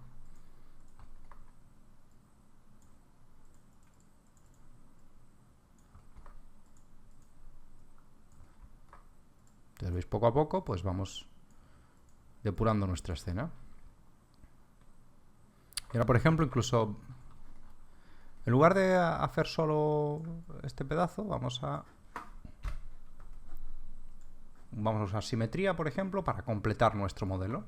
Entonces veis, poco a poco pues vamos depurando nuestra escena. Y ahora, por ejemplo, incluso en lugar de hacer solo este pedazo, vamos a usar simetría, por ejemplo, para completar nuestro modelo.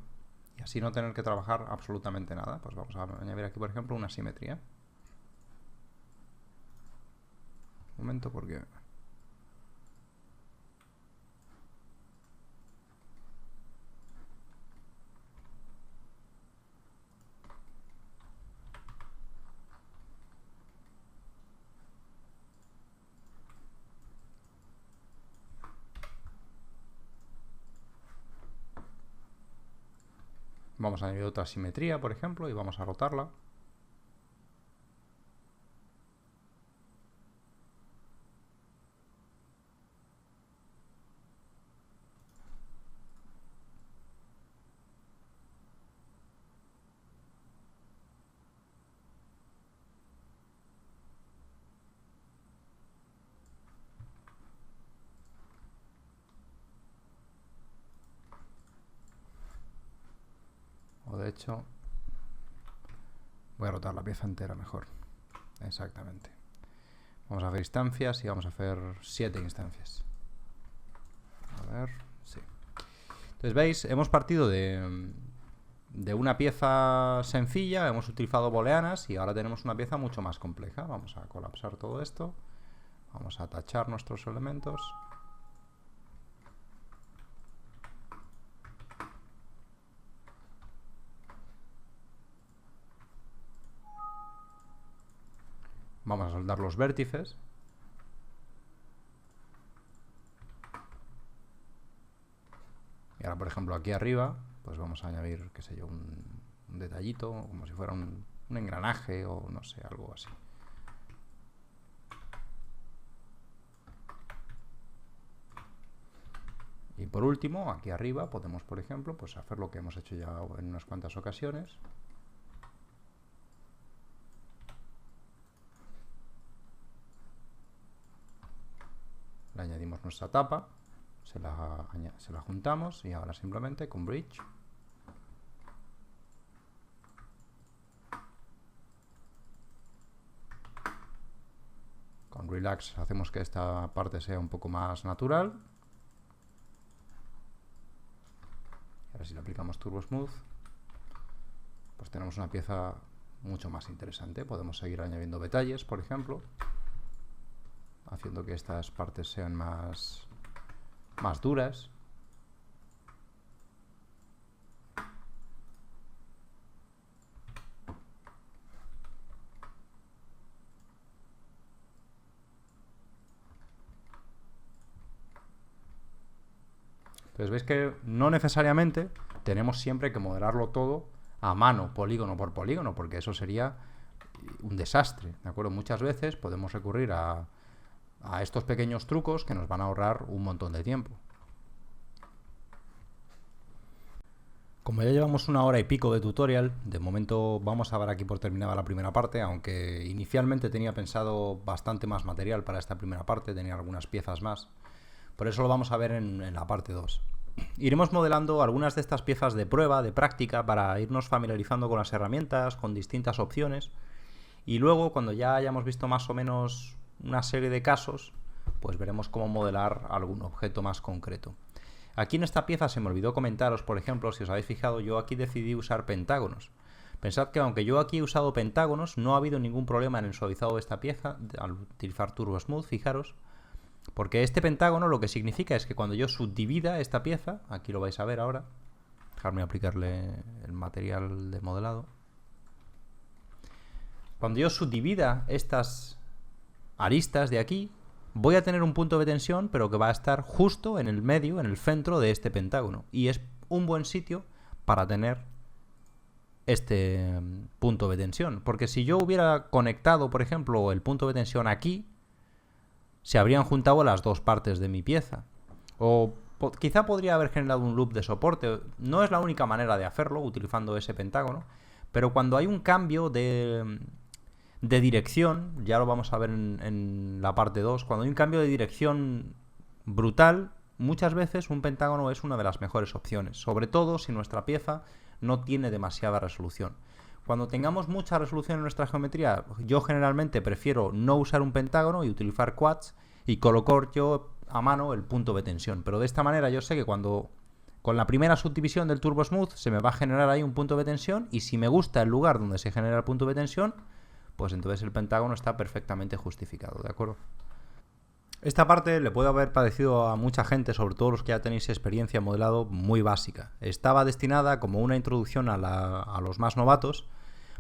Y así no tener que trabajar absolutamente nada. Pues vamos a añadir aquí, por ejemplo, una simetría. Un momento, porque... Vamos a añadir otra simetría, por ejemplo, y vamos a rotarla. O de hecho, voy a rotar la pieza entera mejor. Exactamente. Vamos a hacer instancias y vamos a hacer 7 instancias. A ver, sí. Entonces, ¿veis? Hemos partido de una pieza sencilla, hemos utilizado booleanas y ahora tenemos una pieza mucho más compleja. Vamos a colapsar todo esto. Vamos a tachar nuestros elementos. Vamos a soldar los vértices. Y ahora, por ejemplo, aquí arriba, pues vamos a añadir, qué sé yo, un detallito, como si fuera un engranaje o no sé, algo así. Y por último, aquí arriba podemos, por ejemplo, pues hacer lo que hemos hecho ya en unas cuantas ocasiones. Le añadimos nuestra tapa, se la juntamos y ahora simplemente con Bridge con Relax hacemos que esta parte sea un poco más natural. Y ahora si le aplicamos Turbo Smooth, pues tenemos una pieza mucho más interesante. Podemos seguir añadiendo detalles, por ejemplo, haciendo que estas partes sean más duras. Entonces veis que no necesariamente tenemos siempre que modelarlo todo a mano, polígono por polígono, porque eso sería un desastre, ¿de acuerdo? Muchas veces podemos recurrir a estos pequeños trucos que nos van a ahorrar un montón de tiempo. Como ya llevamos 1 hora y pico de tutorial, de momento vamos a dar aquí por terminada la primera parte, aunque inicialmente tenía pensado bastante más material para esta primera parte, tenía algunas piezas más. Por eso lo vamos a ver en la parte 2. Iremos modelando algunas de estas piezas de prueba, de práctica, para irnos familiarizando con las herramientas, con distintas opciones. Y luego, cuando ya hayamos visto más o menos una serie de casos, pues veremos cómo modelar algún objeto más concreto. Aquí en esta pieza se me olvidó comentaros, por ejemplo, si os habéis fijado, yo aquí decidí usar pentágonos. Pensad que aunque yo aquí he usado pentágonos, no ha habido ningún problema en el suavizado de esta pieza al utilizar Turbo Smooth, fijaros. Porque este pentágono lo que significa es que cuando yo subdivida esta pieza, aquí lo vais a ver ahora, dejarme aplicarle el material de modelado. Cuando yo subdivida estas aristas de aquí, voy a tener un punto de tensión, pero que va a estar justo en el medio, en el centro de este pentágono. Y es un buen sitio para tener este punto de tensión. Porque si yo hubiera conectado, por ejemplo, el punto de tensión aquí, se habrían juntado las dos partes de mi pieza. O quizá podría haber generado un loop de soporte. No es la única manera de hacerlo utilizando ese pentágono, pero cuando hay un cambio de dirección, ya lo vamos a ver en la parte 2, cuando hay un cambio de dirección brutal, muchas veces un pentágono es una de las mejores opciones, sobre todo si nuestra pieza no tiene demasiada resolución. Cuando tengamos mucha resolución en nuestra geometría, yo generalmente prefiero no usar un pentágono y utilizar quads y colocar yo a mano el punto de tensión. Pero de esta manera yo sé que cuando con la primera subdivisión del Turbo Smooth se me va a generar ahí un punto de tensión, y si me gusta el lugar donde se genera el punto de tensión, pues entonces el pentágono está perfectamente justificado, ¿de acuerdo? Esta parte le puede haber parecido a mucha gente, sobre todo los que ya tenéis experiencia en modelado, muy básica. Estaba destinada como una introducción a los más novatos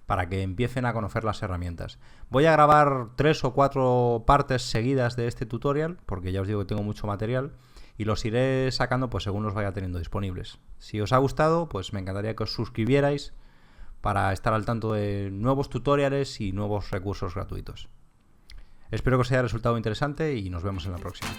para que empiecen a conocer las herramientas. Voy a grabar 3 o 4 partes seguidas de este tutorial, porque ya os digo que tengo mucho material, y los iré sacando pues según los vaya teniendo disponibles. Si os ha gustado, pues me encantaría que os suscribierais para estar al tanto de nuevos tutoriales y nuevos recursos gratuitos. Espero que os haya resultado interesante y nos vemos en la próxima.